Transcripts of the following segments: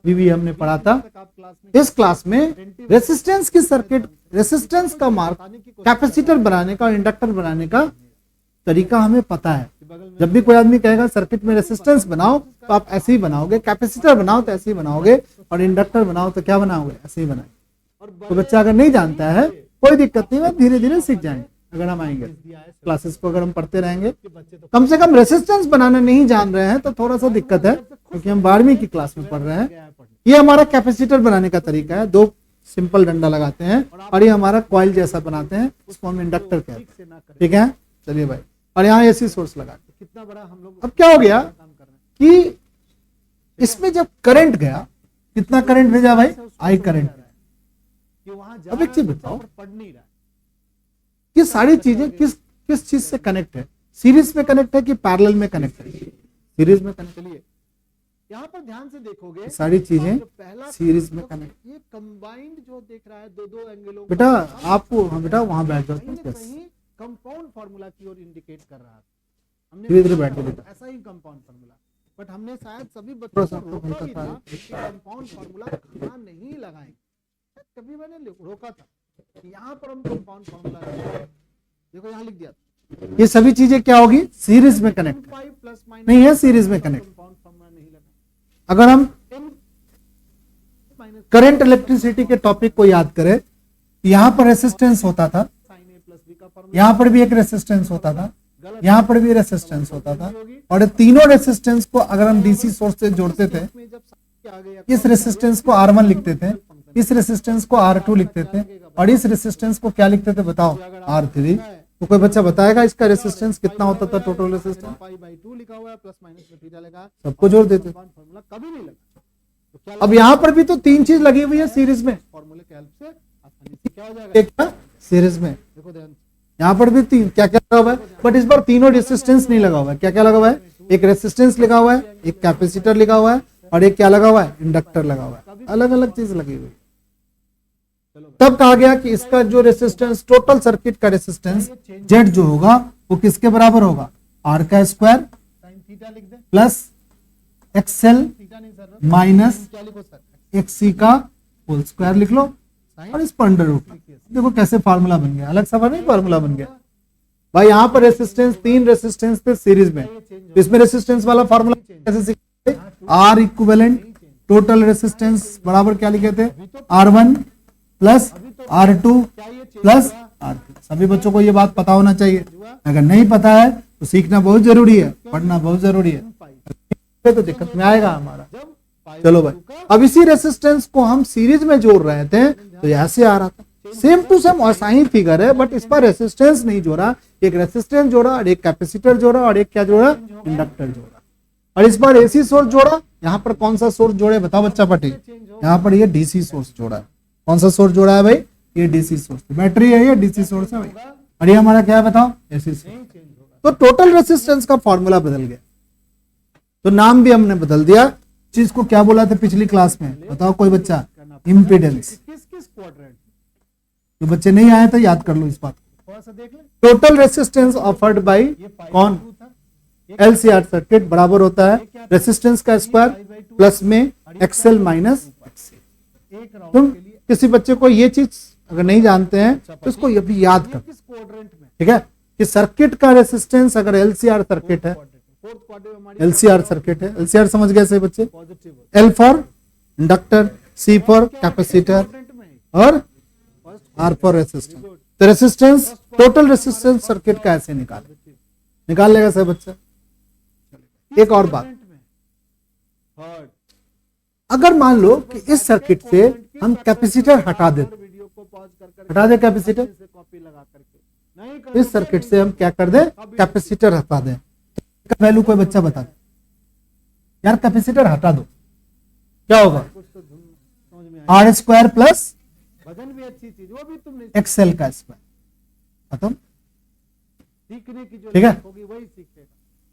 अभी भी हमने पढ़ा था। इस क्लास में रेसिस्टेंस की सर्किट, रेसिस्टेंस का मार्क, कैपेसिटर बनाने का और इंडक्टर बनाने का तरीका हमें पता है। जब भी कोई आदमी कहेगा सर्किट में रेसिस्टेंस बनाओ तो आप ऐसे ही बनाओगे, कैपेसिटर बनाओ तो ऐसे ही बनाओगे, और इंडक्टर बनाओ तो क्या बनाओगे, ऐसे ही बनाएंगे। तो बच्चा अगर नहीं जानता है कोई दिक्कत नहीं है, धीरे धीरे सीख जाएंगे अगर हम आएंगे क्लासेस को, अगर हम पढ़ते रहेंगे। कम से कम रेसिस्टेंस बनाना नहीं जान रहे हैं तो थोड़ा सा दिक्कत है, क्योंकि हम 12वीं की क्लास में पढ़ रहे हैं। ये हमारा कैपेसिटर बनाने का तरीका है, दो सिंपल डंडा लगाते हैं और ये हमारा कॉइल जैसा बनाते हैं, इसको हम इंडक्टर कहते हैं। ठीक है, चलिए भाई, और यहाँ एसी सोर्स लगा के कितना बड़ा हम लोग। अब क्या हो गया कि इसमें जब करंट गया, कितना करंट भेजा भाई, आई करंट। अब एक चीज बताओ, ये सारी चीजें किस किस चीज से कनेक्ट है, सीरीज में कनेक्ट है कि पैरेलल में कनेक्ट है, सीरीज में कनेक्ट है। यहाँ पर ध्यान से देखोगे सारी चीजें सीरीज में कनेक्ट, ये कंबाइंड जो देख रहा है दो एंगलों, बेटा आपको, हाँ बेटा वहां बैठ जाओ, कंपाउंड फार्मूला की ओर इंडिकेट कर रहा है। हमने धीरे धीरे बैठ जाओ, ऐसा ही कंपाउंड फार्मूला, बट हमने शायद सभी बच्चों को रोका भी था कि कंपाउंड फार्मूला कहाँ नहीं लगाएंगे। कभी मैंने रोका था, यहाँ पर हम कंपाउंड फार्मूला, देखो यहाँ लिख दिया, ये सभी चीजें क्या होगी, सीरीज में कनेक्ट नहीं है, सीरीज में कनेक्ट। अगर हम करंट इलेक्ट्रिसिटी के टॉपिक को याद करें, यहां पर रेसिस्टेंस होता था, यहां पर भी एक रेसिस्टेंस होता था, यहां पर भी रेसिस्टेंस होता था, और तीनों रेसिस्टेंस को अगर हम डीसी सोर्स से जोड़ते थे, इस रेसिस्टेंस को R1 लिखते थे, इस रेसिस्टेंस को R2 लिखते थे, और इस रेसिस्टेंस को क्या लिखते थे बताओ, R3। तो कोई बच्चा बताएगा इसका रेसिस्टेंस कितना होता था, टोटल रेसिस्टेंस लिखा हुआ है, प्लस माइनस में थीटा लगा, सबको जोड़ देते, कभी नहीं लगा। अब यहाँ पर भी तो तीन चीज लगी हुई है सीरीज में, फॉर्मूले के हेल्प से आसानी से क्या हो जाएगा, क्या सीरीज में, देखो ध्यान, यहाँ पर भी तीन क्या क्या लगा हुआ है, बट इस बार तीनों रेसिस्टेंस नहीं लगा हुआ है। क्या क्या लगा हुआ है, एक रेसिस्टेंस लगा हुआ है, एक कैपेसिटर लगा हुआ है, और एक क्या लगा हुआ है, इंडक्टर लगा हुआ है, अलग अलग चीज लगी हुई। तब कहा गया कि इसका जो रेसिस्टेंस, टोटल सर्किट का रेसिस्टेंस जेड जो होगा वो किसके बराबर होगा, आर का square plus XL minus XC का होल स्क्वायर लिख लो, और इस पर अंडर रूट। देखो कैसे फार्मूला बन गया, अलग सवाल नहीं, फार्मूला बन गया भाई। यहाँ पर रेसिस्टेंस, तीन रेसिस्टेंस थे सीरीज में, इसमें रेसिस्टेंस वाला फार्मूला कैसे सीखे, आर इक्विवेलेंट टोटल रेसिस्टेंस बराबर क्या लिखे थे, R1 plus R2 plus R3। सभी बच्चों को ये बात पता होना चाहिए, अगर नहीं पता है तो सीखना बहुत जरूरी है, पढ़ना बहुत जरूरी है, तो दिक्कत में आएगा हमारा। चलो भाई, अब इसी रेसिस्टेंस को हम सीरीज में जोड़ रहे थे तो ऐसे आ रहा था, सेम टू सेम ऐसा ही फिगर है, बट इस पर रेसिस्टेंस नहीं जोड़ा, एक रेसिस्टेंस जोड़ा और एक कैपेसिटर जोड़ा और एक क्या जोड़ा, इंडक्टर जोड़ा, और इस बार एसी सोर्स जोड़ा। यहाँ पर कौन सा सोर्स जोड़े बताओ बच्चा पटेल, यहाँ पर ये डीसी सोर्स जोड़ा है। कौन सा सोर्स जोड़ा है भाई, ये डीसी सोर्स, बैटरी है ये डीसी सोर्स है भाई, और ये हमारा क्या है बताओ, एसी सोर्स। तो टोटल रेसिस्टेंस का फॉर्मूला बदल गया, तो नाम भी हमने बदल दिया। चीज को क्या बोला था पिछली क्लास में बताओ कोई बच्चा, इम्पीडेंस। तो बच्चे नहीं आए तो याद कर लो इस बात को। टोटल रेसिस्टेंस ऑफर्ड बाय कौन, एलसीआर सर्किट बराबर होता है रेसिस्टेंस का स्क्वायर प्लस में एक्सएल माइनस एक्सी। तुम किसी बच्चे को ये चीज अगर नहीं जानते हैं तो इसको ये भी याद कर, ठीक है, कि सर्किट का रेसिस्टेंस अगर एलसीआर सर्किट है, एलसीआर सर्किट है, एलसीआर समझ गए सही बच्चे, L for inductor, C for capacitor और आर फॉर रेसिस्टेंस। तो रेसिस्टेंस, टोटल रेसिस्टेंस सर्किट का ऐसे निकाल लेगा सही बच्चा। एक और बात, अगर मान लो कि इस सर्किट से हम कैपेसिटर हटा दे कैपेसिटर, इस सर्किट से हम क्या कर दे, कैपेसिटर हटा दें, वैल्यू कोई बच्चा बता दे यार, कैपेसिटर हटा दो क्या होगा, आर स्क्वायर प्लस एक्सएल का स्क्वायर, खत्म, ठीक है।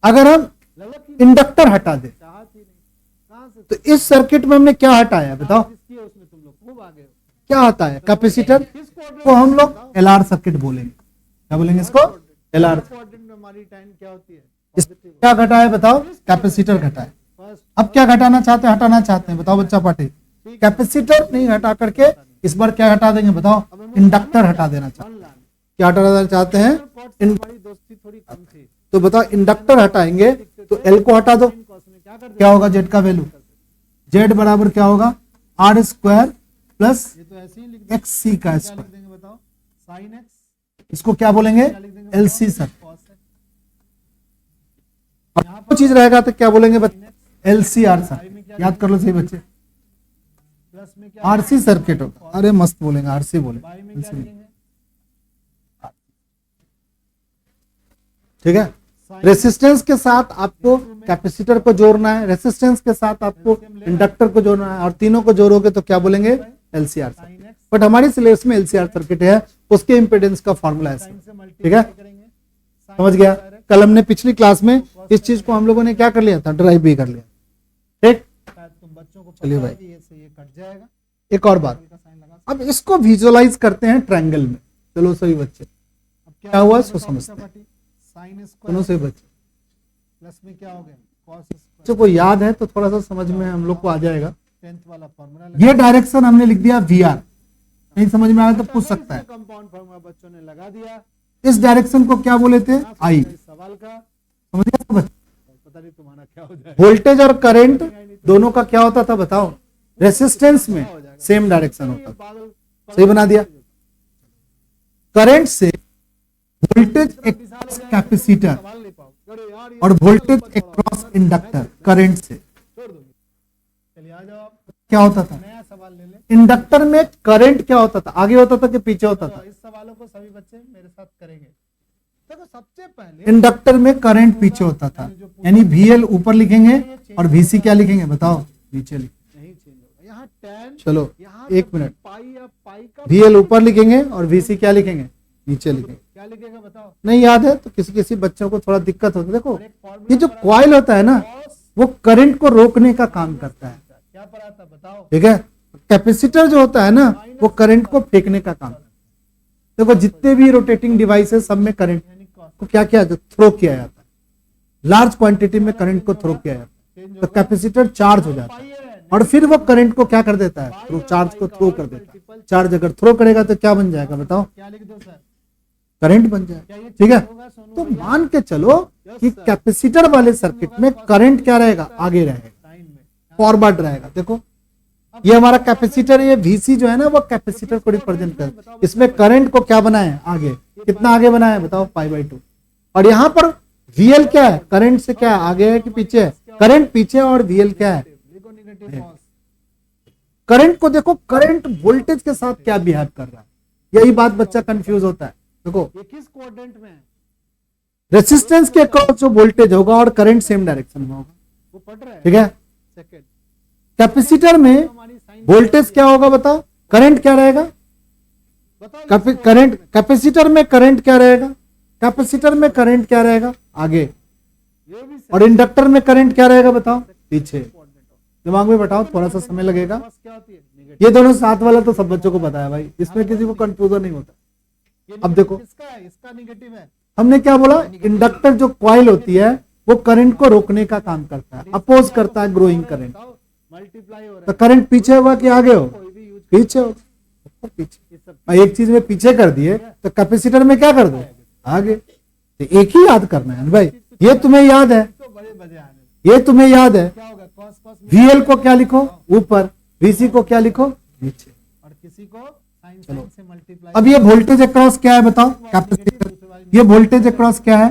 अगर हम इंडक्टर हटा दे तो इस सर्किट में हमने क्या हटाया बताओ, क्या हटाया, कैपेसिटर को हम लोग एलआर सर्किट बोलेंगे, क्या बोलेंगे इसको, एलआर। क्या घटाया बताओ, कैपेसिटर घटाया, अब क्या घटाना चाहते हैं, हटाना चाहते हैं, बताओ बच्चा पार्टी। कैपेसिटर नहीं हटा करके इस बार क्या हटा देंगे बताओ, इंडक्टर हटा देना चाहते हैं। क्या हटा देना चाहते हैं, तो बताओ इंडक्टर हटाएंगे तो एल को हटा दो, क्या होगा जेड का वैल्यू, जेड बराबर क्या होगा आर स्क्वायर प्लस एक्स सी का स्क्वायर, इसको क्या बोलेंगे एल सी सर। और चीज रहेगा तो क्या बोलेंगे एल सी आर सर, याद कर लो सही बच्चे, आरसी सर्किट होगा, अरे मस्त बोलेंगे आरसी बोले, ठीक है। रेसिस्टेंस के साथ आपको कैपेसिटर को जोड़ना है, रेसिस्टेंस के साथ आपको इंडक्टर को जोड़ना है, और तीनों को जोड़ोगे तो क्या बोलेंगे एलसीआर सर्किट। बट हमारी सिलेबस में एलसीआर सर्किट है, उसके इंपेडेंस का फॉर्मूला है, ठीक है, समझ गया। कल हमने पिछली क्लास में इस चीज को हम लोगों ने क्या कर लिया था, ड्राइव भी कर लिया, ठीक। चलिए भाई एक और बात, अब इसको विजुअलाइज करते हैं ट्रायंगल में। चलो सही बच्चे, क्या हुआ इसको समझते हैं, दोनों से बच्चे प्लस में क्या हो गया, जो को याद है तो थोड़ा सा समझ में हम लोग को आ जाएगा। 10th वाला फॉर्मूला, ये डायरेक्शन हमने लिख दिया वी आर, नहीं समझ में आया तो पूछ सकता है, कंपाउंड फॉर्मूला बच्चों ने लगा दिया। इस डायरेक्शन को क्या बोले थे आई, सवाल का समझ गया बच्चे, पता नहीं तुम्हारा क्या हो जाएगा। वोल्टेज और करंट दोनों का क्या होता था बताओ, रेसिस्टेंस में सेम डायरेक्शन होता था, सही बना दिया। करंट से वोल्टेज अक्रॉस कैपेसिटर और वोल्टेज अक्रॉस इंडक्टर, करंट से क्या होता था, नया सवाल ले ले। इंडक्टर में करंट क्या होता था, आगे होता था कि पीछे होता था, इस सवालों को सभी बच्चे मेरे साथ करेंगे। देखो सबसे पहले इंडक्टर में करंट पीछे होता था, यानी VL ऊपर लिखेंगे और VC क्या लिखेंगे बताओ नीचे लिखेंगे, चलो एक मिनट, VL ऊपर लिखेंगे और VC क्या लिखेंगे नीचे लिखेंगे, क्या लिखेगा बताओ, नहीं याद है तो किसी किसी बच्चों को थोड़ा दिक्कत होती है। देखो ये जो कॉइल होता है ना वो करंट को रोकने का काम करता है, क्या पढ़ा था बताओ, ठीक है। कैपेसिटर जो होता है ना वो करंट को फेंकने का काम, देखो जितने भी रोटेटिंग डिवाइस है सब में करंट को क्या किया जाता, थ्रो किया जाता है, लार्ज क्वांटिटी में करंट को थ्रो किया जाता है, तो कैपेसिटर चार्ज हो जाता है और फिर वो करंट को क्या कर देता है, थ्रो, चार्ज को थ्रो कर देता है। चार्ज अगर थ्रो करेगा तो क्या बन जाएगा बताओ, क्या लिख दो सर, करंट बन जाएगा, ठीक है। तो मान के चलो कि कैपेसिटर वाले सर्किट में करंट क्या रहेगा, आगे रहेगा, फॉरवर्ड रहेगा। देखो ये हमारा कैपेसिटर, ये VC जो है ना वो कैपेसिटर को रिप्रेजेंट करता है, इसमें करंट को क्या बनाए आगे, कितना आगे बनाया बताओ π/2, और यहाँ पर VL क्या है, करंट से क्या आगे है कि पीछे है, करंट पीछे और VL क्या है, करंट को देखो, करंट वोल्टेज के साथ क्या बिहेव कर रहा है, यही बात बच्चा कंफ्यूज होता है। देखो ये किस क्वाड्रेंट में है, रेसिस्टेंस के अक्रॉस जो वोल्टेज होगा और करंट सेम डायरेक्शन में होगा, वो पढ़ रहा है, ठीक है। सेकंड कैपेसिटर में वोल्टेज क्या होगा बताओ, करंट क्या रहेगा, करंट कैपेसिटर में करंट क्या रहेगा, कैपेसिटर में करंट क्या रहेगा आगे, और इंडक्टर में करंट क्या रहेगा बताओ पीछे, दिमाग में बैठाओ थोड़ा सा समय लगेगा। ये दोनों साथ वाला तो सब बच्चों को पता है भाई, इसमें किसी को कंफ्यूजन नहीं होता। अब देखो इसका निगेटिव है, हमने क्या बोला, इंडक्टर जो कॉइल होती है वो करंट को रोकने का काम करता है, अपोज करता है ग्रोइंग करंट, तो करंट पीछे होगा कि आगे हो, पीछे हो, पीछे। एक चीज में पीछे कर दिए तो कैपेसिटर में क्या कर दो आगे, तो एक ही याद करना है भाई, ये तुम्हें याद है, ये तुम्हें याद है, VL को क्या लिखो ऊपर, VC को क्या लिखो नीचे, और किसी को चलो अब ये वोल्टेज अक्रॉस क्या है बताओ, कैपेसिटर, ये वोल्टेज अक्रॉस क्या है,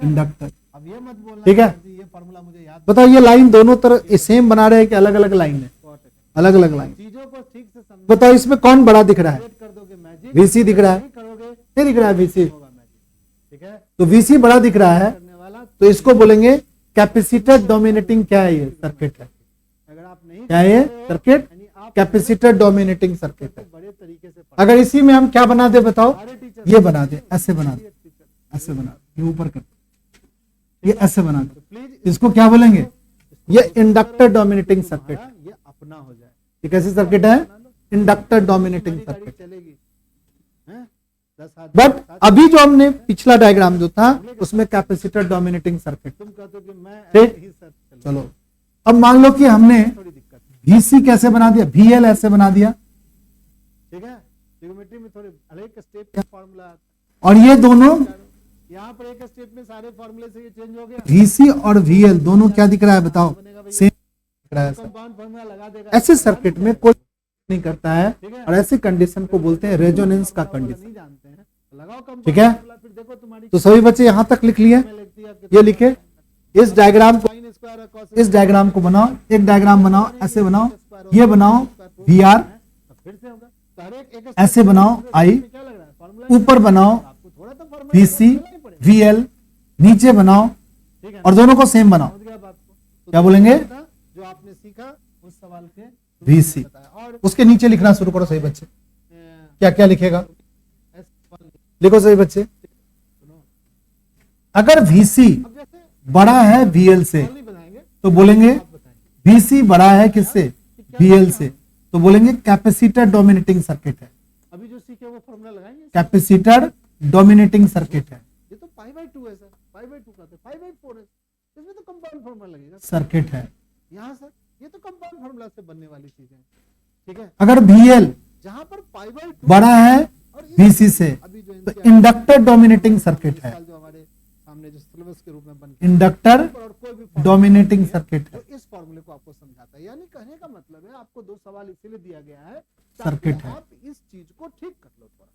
इंडक्टर। अब ये मत बोलना, ठीक है, ये फार्मूला मुझे याद, बताओ ये लाइन दोनों तरफ सेम बना रहे हैं कि अलग अलग लाइन है, अलग अलग लाइन, चीजों को ठीक से समझो। बताओ इसमें कौन बड़ा दिख रहा है, VC दिख रहा है, नहीं दिख रहा है VC, ठीक है, तो VC बड़ा दिख रहा है, तो इसको बोलेंगे कैपेसिटर डोमिनेटिंग क्या है, ये सर्किट है, अगर आप नहीं क्या है ये सर्किट, कैपेसिटर डोमिनेटिंग सर्किट है। अगर इसी में हम क्या बना दे बताओ, ये बना दे, ऐसे बना दे, ऐसे बना दे, ये ऊपर कर, ये ऐसे बना दे, इसको क्या बोलेंगे, ये इंडक्टर डोमिनेटिंग सर्किट, ये अपना हो जाए, ये कैसी सर्किट है, इंडक्टर डोमिनेटिंग सर्किट। बट अभी जो हमने पिछला डायग्राम जो था उसमें कैपेसिटर डोमिनेटिंग सर्किट, ठीक, चलो अब मान लो कि हमने थोड़ी दिक्कत है, VC कैसे बना दिया, VL ऐसे बना दिया, ठीक है। ट्रिग्नोमेट्री में थोड़े अलग स्टेप का फॉर्मूला आता और ये दोनों है, यहाँ पर एक स्टेप में सारे फॉर्मूले से ये चेंज हो गया, VC और VL दोनों क्या दिख रहा है बताओ, बनेगा भैया सेम दिख रहा है। कंपाउंड फॉर्मूला लगा देगा, ऐसे सर्किट में कोई नहीं करता है और ऐसी कंडीशन को बोलते हैं रेजोनेंस का कंडीशन, नहीं जानते हैं, लगाओ कंपाउंड ठीक है। फॉर्मूला, फिर देखो तुम्हारी तो सभी बच्चे यहां तक लिख लिए, में लिखती है कि ये लिखे, इस डायग्राम को, sin स्क्वायर और cos इस डायग्राम को बनाओ, एक डायग्राम बनाओ, ऐसे बनाओ, ये बनाओ VR, तो फिर से होगा, तो हर एक ऐसे बनाओ I, क्या लग रहा है फॉर्मूला, ऊपर बनाओ आपको थोड़ा तो फॉर्मूला VC VL, नीचे बनाओ ठीक है, और दोनों को सेम बनाओ, समझ गया बात को, तो क्या बोलेंगे जो आपने सीखा उस सवाल के VC, बताया। और उसके नीचे लिखना शुरू करो सही बच्चे, क्या क्या लिखेगा, S लिखो सही बच्चे। अगर VC अब जैसे बड़ा है VL से नहीं बनाएंगे, तो बोलेंगे आप बताएंगे VC बड़ा है किससे, VL से, तो बोलेंगे कैपेसिटर डोमिनेटिंग सर्किट है, अभी जो सीखे वो फॉर्मूला लगाएंगे, कैपेसिटर डोमिनेटिंग सर्किट है, ये तो π/2 है सर, π/2 का तो 5/4 है, इसमें तो कंपाउंड फॉर्मूला लगेगा सर्किट है। यहाँ सर, ये तो कंपाउंड फॉर्मूला से बनने वाली चीज है, ठीक है। अगर VL जहाँ पर π/2 बड़ा है और ये VC से अभी जो तो इंडक्टर डोमिनेटिंग सर्किट है, साल जो हमारे सामने जो सिलेबस के रूप में बन के इंडक्टर और कोई भी डोमिनेटिंग सर्किट है, तो इस फॉर्मूले को आपको समझाता है, यानी कहने का मतलब है आपको दो सवाल इसीलिए दिया गया है सर्किट ताकि है। आप इस चीज को ठीक कर लो थोड़ा,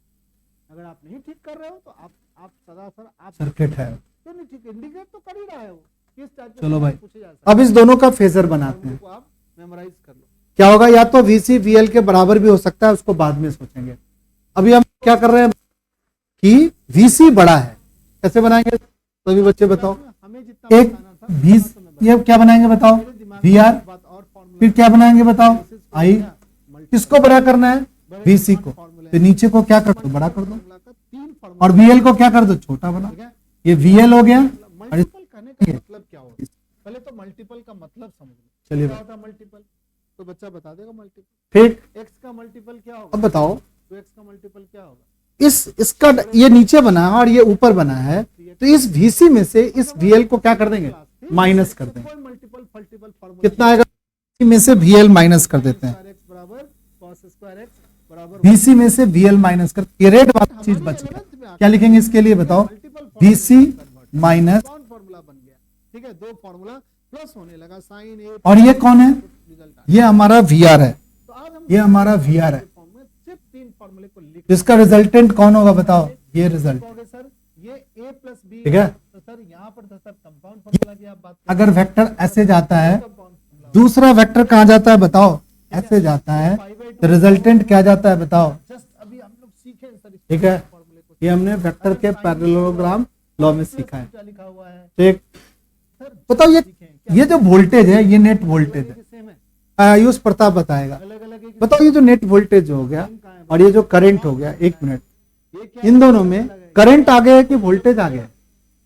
अगर आप नहीं ठीक कर रहे हो तो आप सरासर आप सर्किट है। क्यों नहीं ठीक, इंडिकेट तो कर ही रहा है वो, किस टाइप के चलो भाई, सवाल पूछे जा सकते अब इस दोनों का फेजर बनाते फॉर्मूले हैं, को आप मेमोराइज कर लो, क्या होगा, या तो VC VL के बराबर भी हो सकता है, उसको बाद में सोचेंगे। अभी हम क्या कर रहे हैं कि VC बड़ा है, कैसे बनाएंगे सभी बच्चे बताओ, हमें जितना एक बताना था 20, ये क्या बनाएंगे बताओ, VR, बात और फॉर्मूला फिर क्या बनाएंगे बताओ I, किसको बड़ा करना है VC को, तो नीचे को क्या कर दो बड़ा कर दो, का तीन फॉर्मूला, और VL को क्या कर दो छोटा बना, ठीक है। ये VL हो गया, और मल्टीपल कहने का मतलब क्या होता है, पहले तो मल्टीपल का मतलब समझ लो, चलिए क्या होता है मल्टीपल, तो बच्चा बता देगा मल्टीपल, फिर x का मल्टीपल क्या होगा, अब बताओ, तो x का मल्टीपल क्या होगा, इसका ये नीचे बना है और ये ऊपर बना है, तो इस VC में से इस VL को क्या कर देंगे, माइनस कर देंगे, कोई मल्टीपल फल्टीपल फॉर्मूला कितना आएगा, VC में से VL माइनस कर देते हैं, x बराबर cos स्क्वायर x बराबर VC में से VL माइनस कर, ये रेड वाली चीज बच गई, क्या लिखेंगे इसके लिए बताओ, VC माइनस, कंपाउंड फॉर्मूला बन गया, ठीक है, दो फॉर्मूला प्लस होने लगा sin a और ये कौन है, रिजल्ट आ, ये हमारा VR है, तो आज हम ये हमारा VR है, फॉर्म में सिर्फ तीन फॉर्मूले को लिख जिसका रिजल्टेंट कौन होगा बताओ, ये रिजल्ट, पाओगे सर, ये a प्लस बी, ठीक है। तो सर यहाँ पर तो सर कंपाउंड फॉर्मूला की आप बात अगर वेक्टर ऐसे जाता है, कंपाउंड फॉर्मूला दूसरा वेक्टर कहाँ जाता है बताओ, ऐसे जाता है, तो रिजल्टेंट क्या जाता है बताओ, जस्ट अभी हम लोग सीखे सर इस ठीक है, फॉर्मूले को, ये हमने वेक्टर के पैरेललोग्राम लॉ में सीखा है, क्या लिखा हुआ है ठीक। सर, बताओ ये जो वोल्टेज है ये नेट वोल्टेज है, सेम है, आयुष प्रताप बताएगा, अलग अलग एक बताओ ये जो नेट वोल्टेज हो गया और ये जो करंट हो गया, एक मिनट, ये क्या इन दोनों में करंट आगे है कि वोल्टेज आगे है,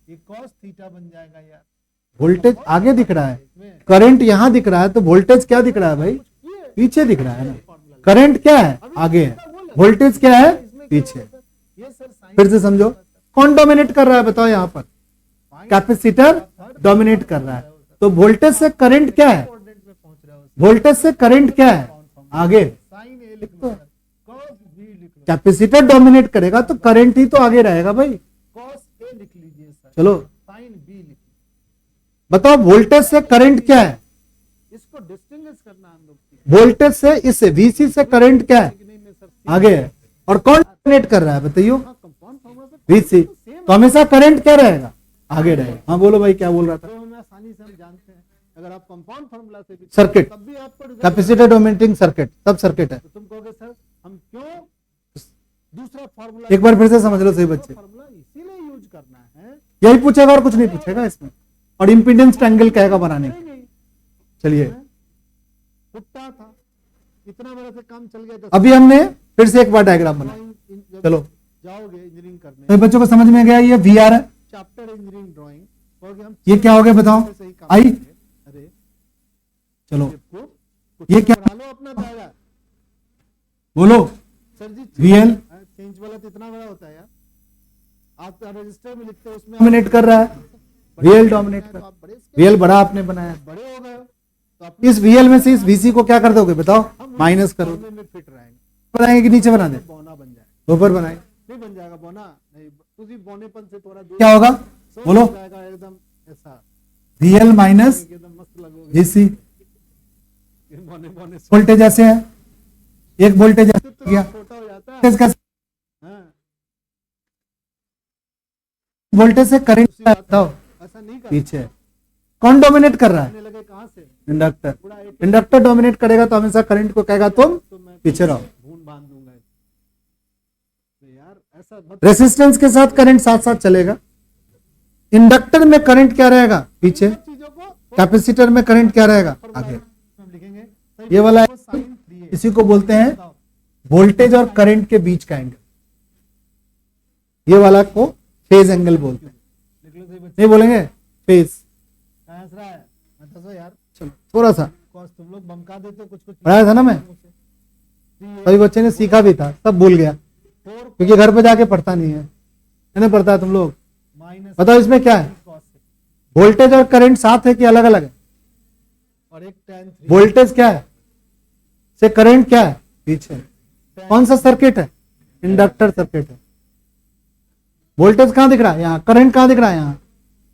ये cos थीटा बन जाएगा यार, वोल्टेज आगे दिख रहा है, करंट यहाँ दिख रहा है, तो वोल्टेज क्या दिख रहा है भाई, ये पीछे दिख रहा है ना, करंट क्या है आगे है, वोल्टेज क्या है पीछे, ये सर साइन फिर से समझो, कौन डोमिनेट कर रहा है बताओ, यहाँ पर कैपेसिटर डोमिनेट कर रहा है, तो वोल्टेज से करंट क्या है, कोऑर्डिनेट में पहुंच रहा है, वोल्टेज से करंट क्या है आगे, साइन ए लिख लो सर, cos बी लिख लो, कैपेसिटर डोमिनेट करेगा तो करंट ही तो आगे रहेगा भाई, cos ए लिख लीजिए सर, चलो साइन बी लिख लीजिए, बताओ वोल्टेज से करंट क्या है, इसको डिस्टिंग्विश करना हम लोग सीखें। वोल्टेज से इससे VC से करंट क्या है नहीं में सर आगे है, और कौन डोमिनेट कर रहा है बताइयो, कंपाउंड फॉर्मूला से VC, तो हमेशा करंट क्या रहेगा आगे रहेगा, हाँ बोलो भाई क्या बोल रहा था, तो हम आसानी से हम जानते हैं, अगर आप कंपाउंड फॉर्मूला से भी सर्किट, तब भी आपको result कैपेसिटर डोमिनेटिंग सर्किट सब सर्किट है, तो तुम कहोगे सर हम क्यों दूसरा फॉर्मूला, एक बार फिर से समझ लो सही बच्चे, फॉर्मूला इसीलिए यूज करना है, यही पूछेगा और कुछ नहीं पूछेगा इसमें, और इम्पीडेंस ट्रायंगल कहेगा बनाने के, नहीं चलिए फुट्टा था, इतना बड़ा से काम चल गया, तो अभी हमने फिर से एक बार डायग्राम बनाया, जब चलो जाओगे इंजीनियरिंग करने, तो बच्चों को समझ में गया, ये VR है, चैप्टर इंजीनियरिंग ड्राइंग, कहोगे हम ये क्या हो गया बताओ, से ही काम आई, करेंगे। अरे चलो को ये क्या, बढ़ा लो अपना दायरा, बोलो सर जी VL चेंज वाला तो इतना बड़ा होता है यार, आप रजिस्टर में लिखते हो उसमें डोमिनेट कर रहा है, VL डोमिनेट कर, आप बड़े VL बड़ा आपने बनाया, बड़े हो गए हो, तो अपने इस VL में से इस VC को क्या कर दोगे बताओ, माइनस करो। फॉर्मूले में फिट रहेंगे, बनाएंगे कि नीचे बना दे, बौना बन जाएगा। ऊपर बनाए, नहीं बन जाएगा बौना, नहीं उसी बौनेपन से थोड़ा दूर क्या होगा सोच बोलो, हो जाएगा एकदम ऐसा, VL माइनस एकदम मस्त लगोगे। VC, ये बौने बौने से वोल्टेज ऐसे है, एक वोल्टेज ऐसे तो गया, छोटा हो जाता है। वोल्टेज का हाँ, वोल्टेज से करंट उसी बात बताओ ऐसा नहीं कर पीछे कौन डोमिनेट कर रहा है, करने लगे कहाँ से, इंडक्टर। पूरा एक इंडक्टर डोमिनेट करेगा तो हमेशा करंट को कहेगा तुम तो मैं पीछे रहो। भून बांध दूंगा। तो यार ऐसा मत, रेसिस्टेंस के साथ करंट साथ साथ चलेगा। इंडक्टर में करंट क्या रहेगा पीछे, चीजों को कैपेसिटर में करंट क्या रहेगा आगे। हम लिखेंगे ये वाला साइन 3 है। इसी को बोलते हैं वोल्टेज और करंट के बीच का एंगल, ये वाला को फेज एंगल बोलते हैं। लिख लो सही बच्चे, नहीं बोलेंगे फेज, कहाँ हंस रहा है, मत हंसो यार, चलो थोड़ा सा कॉस तुम लोग बमका देते हो कुछ कुछ। पढ़ाया था ना मैं, सभी बच्चे ने सीखा भी था, सब भूल गया क्योंकि घर पे जाके पढ़ता नहीं है, नहीं पढ़ता है तुम लोग। माइनस बताओ इसमें क्या है, कॉस वोल्टेज और करंट साथ है कि अलग अलग है, और एक tan 3 वोल्टेज क्या है से करंट क्या है पीछे, कौन सा सर्किट है, इंडक्टर सर्किट है। वोल्टेज कहां दिख रहा है यहाँ, करंट कहां दिख रहा है यहाँ,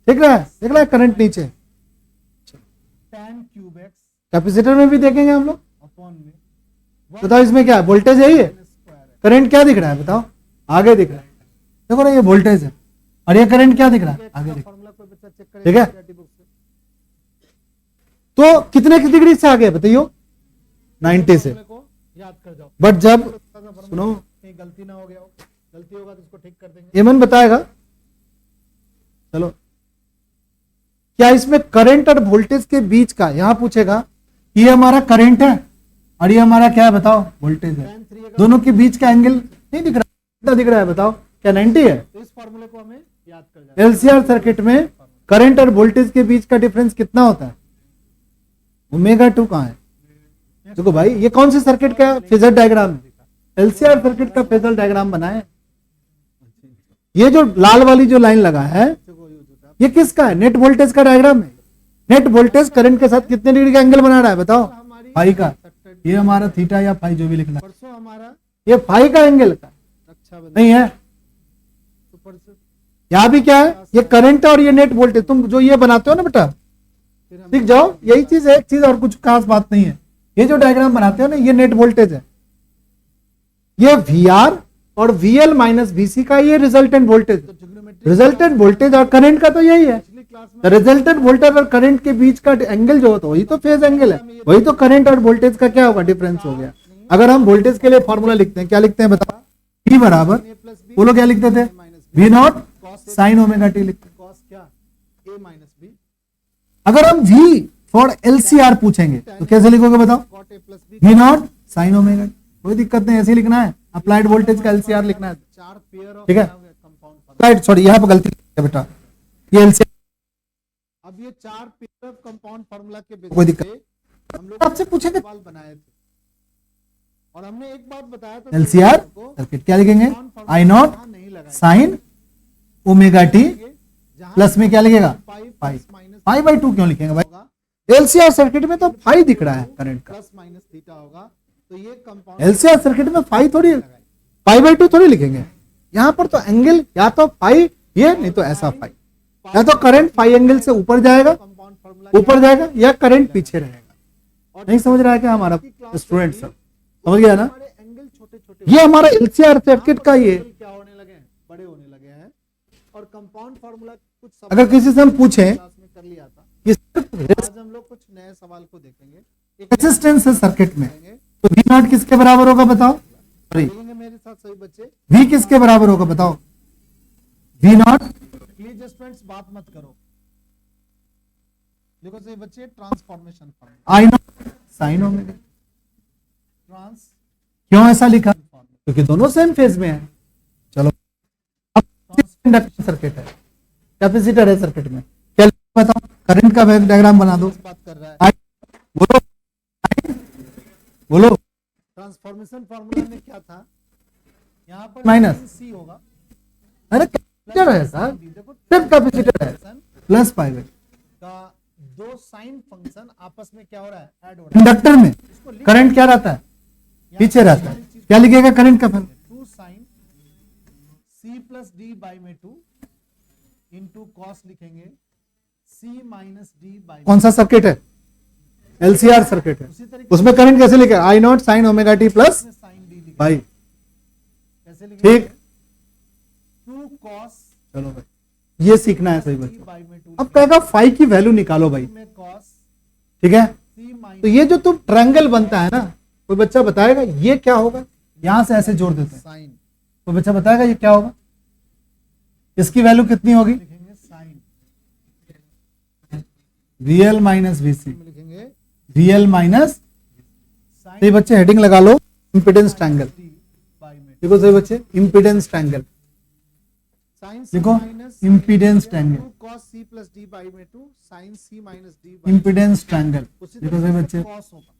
दिख रहा है करंट नीचे। tan क्यूब x कैपेसिटर में भी देखेंगे हम लोग। अपॉन में बताओ इसमें क्या है, वोल्टेज यही है, स्क्वायर है। करंट क्या दिख रहा है बताओ, आगे दिख रहा है, देखो ना ये वोल्टेज है और ये करंट क्या दिख रहा है आगे दिख रहा फॉर्मूला कोई बच्चा चेक है, ठीक है। बुक से, तो कितने की डिग्री से आगे बताइयो, 90 से। फॉर्मूले को याद कर जाओ, बट जब थोड़ा सा सुनो, कहीं गलती ना हो गया हो, गलती होगा तो इसको ठीक कर देंगे। एमन बताएगा। चलो क्या इसमें करंट और वोल्टेज के बीच का, यहां पूछेगा ये हमारा करंट है और ये हमारा क्या है बताओ, वोल्टेज है, tan 3 अगर दोनों के बीच का एंगल नहीं दिख रहा, कितना दिख रहा है बताओ, क्या 90 है। तो इस फॉर्मूले को हमें याद कर जाना। LCR सर्किट में करंट और वोल्टेज के बीच का डिफरेंस कितना होता है, ओमेगा 2 कहां है। देखो भाई ये कौन से सर्किट का फेजर डायग्राम है, LCR सर्किट का फेजर डायग्राम बनाए। ये जो लाल वाली जो लाइन लगा है ये किसका है, नेट वोल्टेज का डायग्राम है। नेट वोल्टेज करंट के साथ कितने डिग्री का एंगल बना रहा है बताओ, फाई का, ये हमारा थीटा या फाई जो भी लिखना है, परसों हमारा ये फाई का एंगल का रक्षा बंधन, नहीं है। तो परसों यहाँ भी क्या है, ये करंट और ये नेट वोल्टेज, तुम जो ये बनाते हो ना बेटा फिर हम सीख जाओ, यही चीज है, एक चीज और कुछ खास बात नहीं है। ये जो डायग्राम बनाते हो ना ये नेट वोल्टेज है, ये VR और VL माइनस VC का ये resultant voltage, trigonometry resultant voltage और करंट का तो यही है। पिछली क्लास में रिजल्टेंट वोल्टेज और करंट के बीच का एंगल जो होता है वही तो फेज एंगल है, वही तो करंट और वोल्टेज का क्या होगा, डिफरेंस हो गया। अगर हम वोल्टेज के लिए फॉर्मूला लिखते हैं, क्या लिखते हैं बताओ, P बराबर, प्लस बी बोलो क्या लिखते थे, V naught sine omega T लिखते हैं। कॉस क्या a माइनस बी अगर हम V फॉर LCR पूछेंगे तो कैसे लिखोगे बताओ, cot a plus B, V naught sine omega t, कोई दिक्कत नहीं, ऐसे ही लिखना है, अप्लाइड वोल्टेज का LCR लिखना है, चार पेयर ऑफ ठीक है। कंपाउंड। राइट, सॉरी यहाँ पे गलती है बेटा, ये LCR अब ये चार पेयर ऑफ कंपाउंड फार्मूला के कोई बेसिस दिक्कत पे हम लोग आपसे पूछेंगे सवाल बनाए थे और हमने एक बात बताया था LCR को सर्किट क्या लिखेंगे, I नॉट यहाँ नहीं लगाएंगे, साइन ओमेगा टी जहाँ प्लस में क्या लिखेगा, पाई पाई, प्लस माइनस पाई बाई 2 क्यों लिखेंगे भाई, होगा, LCR सर्किट में तो फाई दिख रहा है करंट का, प्लस माइनस थीटा होगा, तो ये कंपाउंड LCR सर्किट में फाई थोड़ी, पाई बाई 2 थोड़ी लिखेंगे। यहाँ पर तो एंगल या तो फाई ये, नहीं तो ऐसा फाई, या तो करंट फाई एंगल से ऊपर जाएगा, कंपाउंड फार्मूला ऊपर जाएगा, या करंट पीछे रहेगा। नहीं समझ रहा है क्या हमारा स्टूडेंट सब, समझ गया ना। हमारे एंगल छोटे छोटे ये हमारा LCR सर्किट का ये, क्या होने लगे हैं, बड़े होने लगे हैं और कंपाउंड फार्मूला कुछ सब अगर किसी से हम पूछें क्लास में कर लिया था। कि आज हम लोग कुछ नए सवाल को देखेंगे, एक रेजिस्टेंस है सर्किट में, देखेंगे, तो V नॉट किसके बराबर होगा बताओ, सॉरी देखेंगे मेरे साथ सभी बच्चे। V किसके बराबर होगा बताओ, V नॉट प्लीज स्टूडेंट्स बात मत करो, देखो सही बच्चे, transformation formula, I naught sine omega, trans क्यों ऐसा लिखा, क्योंकि दोनों सेम फेज में है। चलो अब इंडक्टर सर्किट है, कैपेसिटर है सर्किट में, क्या लिखा बताओ, करंट का डायग्राम बना दो, बात कर रहा है। I, बोलो बोलो, ट्रांसफॉर्मेशन फार्मूला में क्या था, यहाँ पर माइनस, सी होगा, अरे कैपेसिटर है सर, देखो सिर्फ कैपेसिटर है, प्लस पाई बाई, का दो साइन फंक्शन आपस में क्या हो रहा है, ऐड हो रहा है। इंडक्टर में करंट क्या रहता है, पीछे रहता है, क्या लिखेगा करंट का फल, 2 sine c plus D by में 2 इंटू कॉस लिखेंगे c माइनस डी बाई। कौन सा सर्किट है, एलसीआर सर्किट है, उसमें करंट कैसे लिखे, I naught sine omega T plus sine D लिखेंगे भाई, कैसे लिखेंगे, ठीक, 2 कॉस चलो भाई ये सीखना है सही डी बच्चों। बाई में 2 अब कहेगा फाई की वैल्यू निकालो भाई, में कॉस ठीक है, c तो माइनस ये जो तुम ट्रायंगल बनता है ना, कोई बच्चा बताएगा ये क्या होगा, यहां से ऐसे जोड़ देते हैं, साइन कोई बच्चा बताएगा ये क्या होगा, इसकी वैल्यू कितनी होगी, लिखेंगे साइन, VL माइनस VC, लिखेंगे VL माइनस, साइन सही बच्चे हेडिंग लगा लो, इम्पिडेंस ट्रायंगल, डी बाई में देखो सही बच्चे इम्पिडेंस ट्रायंगल, साइन c देखो minus impedance triangle, 2 cos c plus D by में 2 sine c minus D by, impedance triangle, उसी देखो सही तरीके बच्चे से cos होगा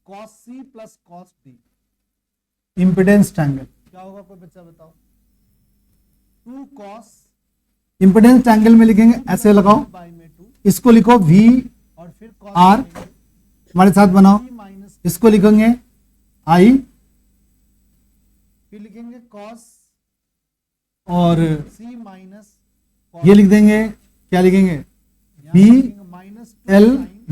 cos c plus cos d impedance triangle, क्या होगा, कोई बच्चा बताओ, 2 cos इम्पिडेंस ट्रायंगल में लिखेंगे ऐसे लगाओ, बाई में 2 इसको लिखो V और फिर cos R, हमारे साथ बनाओ, c माइनस, इसको लिखेंगे I फिर लिखेंगे cos और c माइनस ये लिख देंगे, क्या लिखेंगे V minus L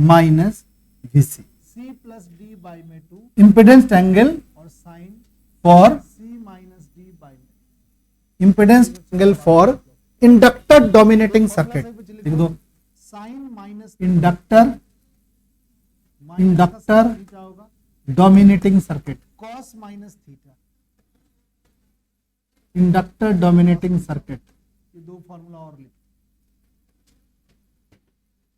minus VC, c plus D by में 2 इम्पिडेंस ट्रायंगल और sine for c minus D by में, impedance triangle for inductor dominating circuit, लिख दो sine minus inductor inductor theta होगा dominating circuit, cos minus theta, inductor dominating circuit, ये दो formula और लिख,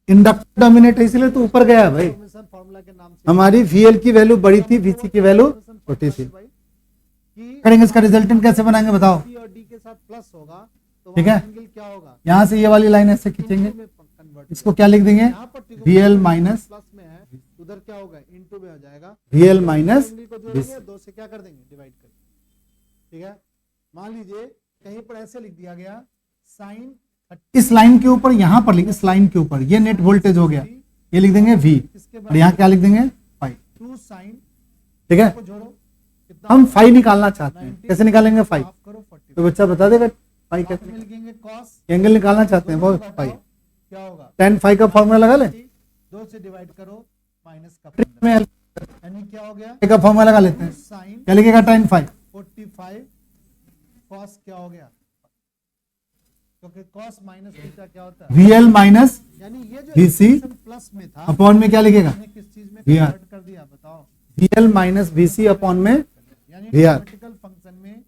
इंडक्टर डोमिनेट इसलिए तो ऊपर गया है भाई, फॉर्मूला के नाम से हमारी VL की वैल्यू बड़ी थी, VC की वैल्यू छोटी थी, भाई कि करेंगे इसका रिजल्टेंट कैसे बनाएंगे बताओ, C और D के साथ प्लस होगा तो ठीक वहाँ है, एंगल क्या होगा, यहां से ये वाली लाइन ऐसे खींचेंगे, में कन्वर्ट, इसको क्या लिख देंगे यहाँ पर VL माइनस प्लस में है, उधर क्या होगा इनटू में हो जाएगा, VL माइनस एंगल को जोड़ेंगे 2 से क्या कर देंगे डिवाइड कर, ठीक है, मान लीजिए कहीं पर ऐसे लिख दिया गया साइन इस लाइन के ऊपर, यहां पर लिख, इस लाइन के ऊपर ये नेट वोल्टेज हो गया, ये लिख देंगे V इसके और बाद यहाँ क्या लिख देंगे फाई, 2 साइन ठीक है, को जोड़ो कितना, हम फाई निकालना चाहते हैं, कैसे निकालेंगे फाई, हाफ करो 40, तो बच्चा बता देगा फाई हाफ कैसे, में लिखेंगे cos, एंगल निकालना चाहते हैं वो फाई, क्या होगा tan फाई का फॉर्मूला लगा ले, 2 से डिवाइड करो माइनस का ट्रिक में यानी क्या हो गया, का फॉर्मूला लगा लेते हैं, साइन क्या लिखेगा tan फाई, 45 cos क्या हो गया, क्योंकि cos माइनस थीटा क्या होता है, VL माइनस यानी ये जो VC एक्सप्रेशन प्लस में था अपॉन में क्या लिखेगा हमने किस चीज में VR, कन्वर्ट कर दिया बताओ, VL माइनस VC अपॉन में यानी VR, ग्रामेटिकल फंक्शन में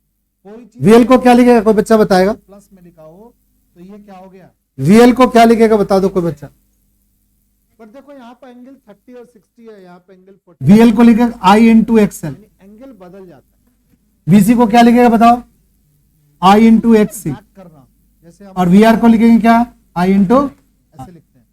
कोई चीज VL को क्या लिखेगा कोई बच्चा बताएगा, प्लस में लिखा हो तो ये क्या हो गया, VL को क्या लिखेगा बता दो कोई बच्चा, पर देखो यहाँ पर एंगल 30 और 60 है, यहाँ पे एंगल 40, VL को लिखेगा I इंटू XL, यानी एंगल बदल जाता है, VC को क्या लिखेगा बताओ I इंटू XC, बैक कर रहा हूँ जैसे हम और VR को लिखेंगे क्या I इंटू ऐसे लिखते हैं,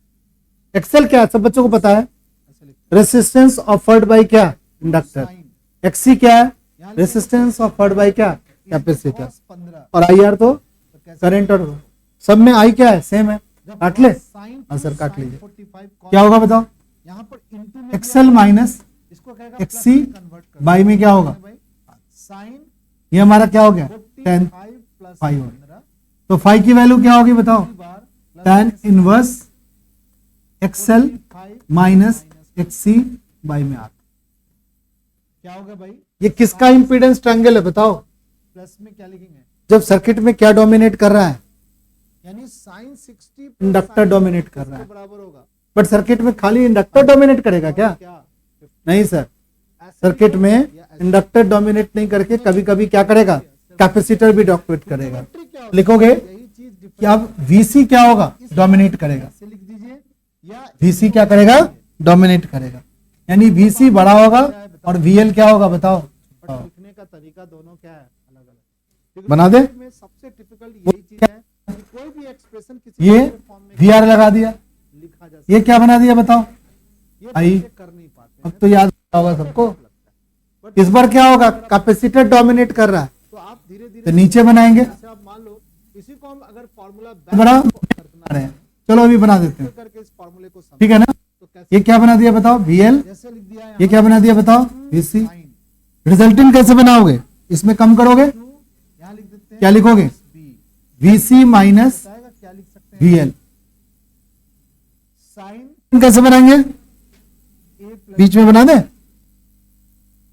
XL क्या है सब बच्चों को पता है, ऐसे लिखते रेसिस्टेंस ऑफर्ड बाय क्या इंडक्टर, साइन XC क्या है रेसिस्टेंस ऑफर्ड बाय क्या कैपेसिटर, cos 15 और IR तो तो कैसे करंट, और सब में I क्या है सेम है, जब काट ले, साइन हाँ सर काट लीजिए, 45 cos क्या होगा बताओ यहाँ पर इनटू में XL माइनस इसको कहेगा XC कन्वर्ट कर बाई में क्या होगा, साइन ये हमारा क्या हो गया 10 45 प्लस फाइव 15 तो फाई की वैल्यू क्या होगी बताओ बार tan inverse XL 5 minus XC by में R, क्या होगा भाई, ये किसका इंपीडेंस ट्रायंगल है बताओ, प्लस में क्या लिखेंगे, जब सर्किट में क्या डोमिनेट कर रहा है, यानी साइन 60 इंडक्टर डोमिनेट कर रहा है, बराबर होगा बट सर्किट में खाली इंडक्टर डोमिनेट करेगा क्या, क्या, नहीं सर, ऐसे सर्किट में इंडक्टर डोमिनेट नहीं करके कभी कभी क्या करेगा कैपेसिटर भी डोमिनेट करेगा, क्या होगा? लिखोगे यही चीज कि अब VC क्या होगा डोमिनेट करेगा, ऐसे लिख दीजिए या VC क्या करेगा डोमिनेट करेगा, यानी VC बड़ा होगा और VL क्या होगा बताओ, बट लिखने का तरीका दोनों क्या है अलग अलग, बना दे, में सबसे टिपिकल यही चीज है कि कोई भी एक्सप्रेशन किसी ये फॉर्म में VR लगा दिया, लिखा जा ये क्या बना दिया बताओ, ये आई बच्चे कर नहीं पाते अब तो याद होगा सबको, बट इस बार क्या होगा कैपेसिटर डोमिनेट कर रहा है तो आप धीरे तो धीरे नीचे बनाएंगे, जैसे आप मान लो इसी को हम अगर फॉर्मूला बड़ा करना है चलो अभी बना देते हैं, करके इस फॉर्मूले को समझ ठीक है ना। तो कैसे ये क्या बना दिया बताओ, VL, जैसे लिख दिया ये क्या बना दिया बताओ, VC। साइन रिजल्टेंट कैसे बनाओगे, इसमें कम करोगे, यहाँ लिख देते हैं क्या लिखोगे, बी VC माइनस बताएगा क्या लिख सकते हैं VL। साइन कैसे बनाएंगे, ए बीच में बना दे,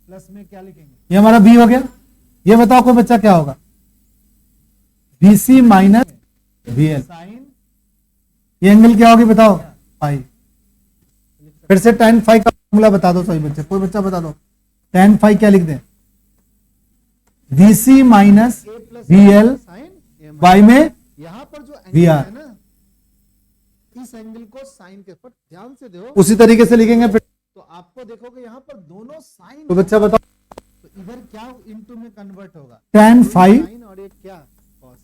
प्लस में क्या लिखेंगे ये हमारा B हो गया। ये बताओ कोई बच्चा क्या होगा, VC माइनस VL। साइन ये एंगल क्या होगी बताओ, फाई। फिर से tan फाई का फॉर्मूला बता दो सभी बच्चे, कोई बच्चा बता दो tan फाई क्या लिख दें, VC minus A plus VL sine A by में यहाँ पर जो एंगल VR। है ना, इस एंगल को साइन के पर ध्यान से दो उसी तरीके से लिखेंगे फिर। तो आपको देखोगे यहाँ पर दोनों साइन तो बच्चा बताओ तो इधर क्या इनटू में कन्वर्ट होगा tan फाई साइन और एक क्या cos।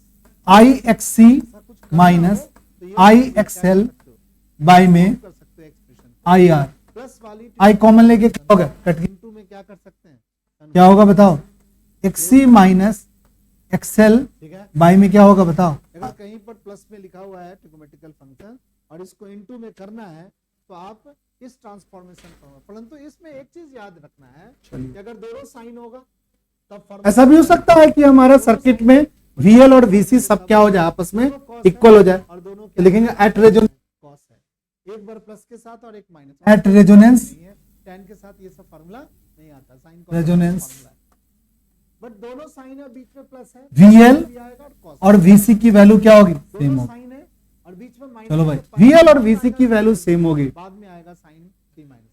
IXC ऐसा कुछ करना माइनस हो तो ये IXL कर सकते बाई में कर सकते हो एक्सप्रेशन IR। प्लस वाली I कॉमन लेके क्या होगा, कट गया। इनटू में क्या कर सकते हैं क्या होगा बताओ, XC माइनस XL ठीक है। बाई में क्या होगा बताओ, अगर कहीं पर प्लस में लिखा हुआ है ट्रिग्नोमेट्रिकल फंक्शन और इसको इनटू में करना है तो आप इस ट्रांसफॉर्मेशन पर, परंतु इसमें एक चीज याद रखना है कि अगर दोनों साइन होगा तब फॉर्मूला ऐसा भी हो सकता है कि हमारा सर्किट में VL और VC सब क्या हो जाए, आपस में इक्वल हो जाए। और दोनों तो लिखेंगे एट रेजोनेंस, कॉस है, एक बार प्लस के साथ और एक माइनस एट रेजोनेंस नहीं है, tan के साथ ये सब फार्मूला नहीं आता, साइन Resonance। बट दोनों साइन है बीच में प्लस है VL भी आएगा और cos और VC की वैल्यू क्या होगी, सेम दोनों होगी। साइन है और बीच में माइनस चलो भाई, VL और VC की वैल्यू सेम होगी बाद में आएगा साइन t माइनस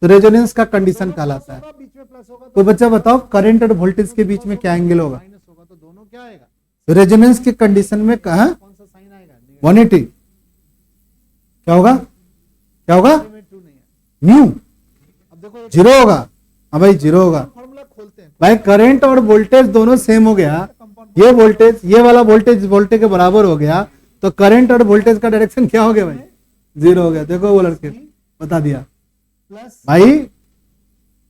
तो रेजोनेंस का कंडीशन कहलाता है। बीच में प्लस होगा तो बच्चा बताओ करंट और वोल्टेज के बीच में क्या एंगल होगा, माइनस होगा तो दोनों क्या आएगा, तो रेजोनेंस के कंडीशन में कहा कौन सा साइन आएगा 180 क्या होगा, क्या होगा, में ट्रू नहीं है। न्यू अब देखो जीरो होगा। हाँ भाई जीरो होगा फॉर्मूला खोलते हैं भाई, करंट और वोल्टेज दोनों सेम हो गया। ये वोल्टेज, ये वाला वोल्टेज वोल्टेज के बराबर हो गया, तो करंट और वोल्टेज का डायरेक्शन क्या हो गया भाई, जीरो हो गया। देखो वो लड़के बता दिया प्लस भाई।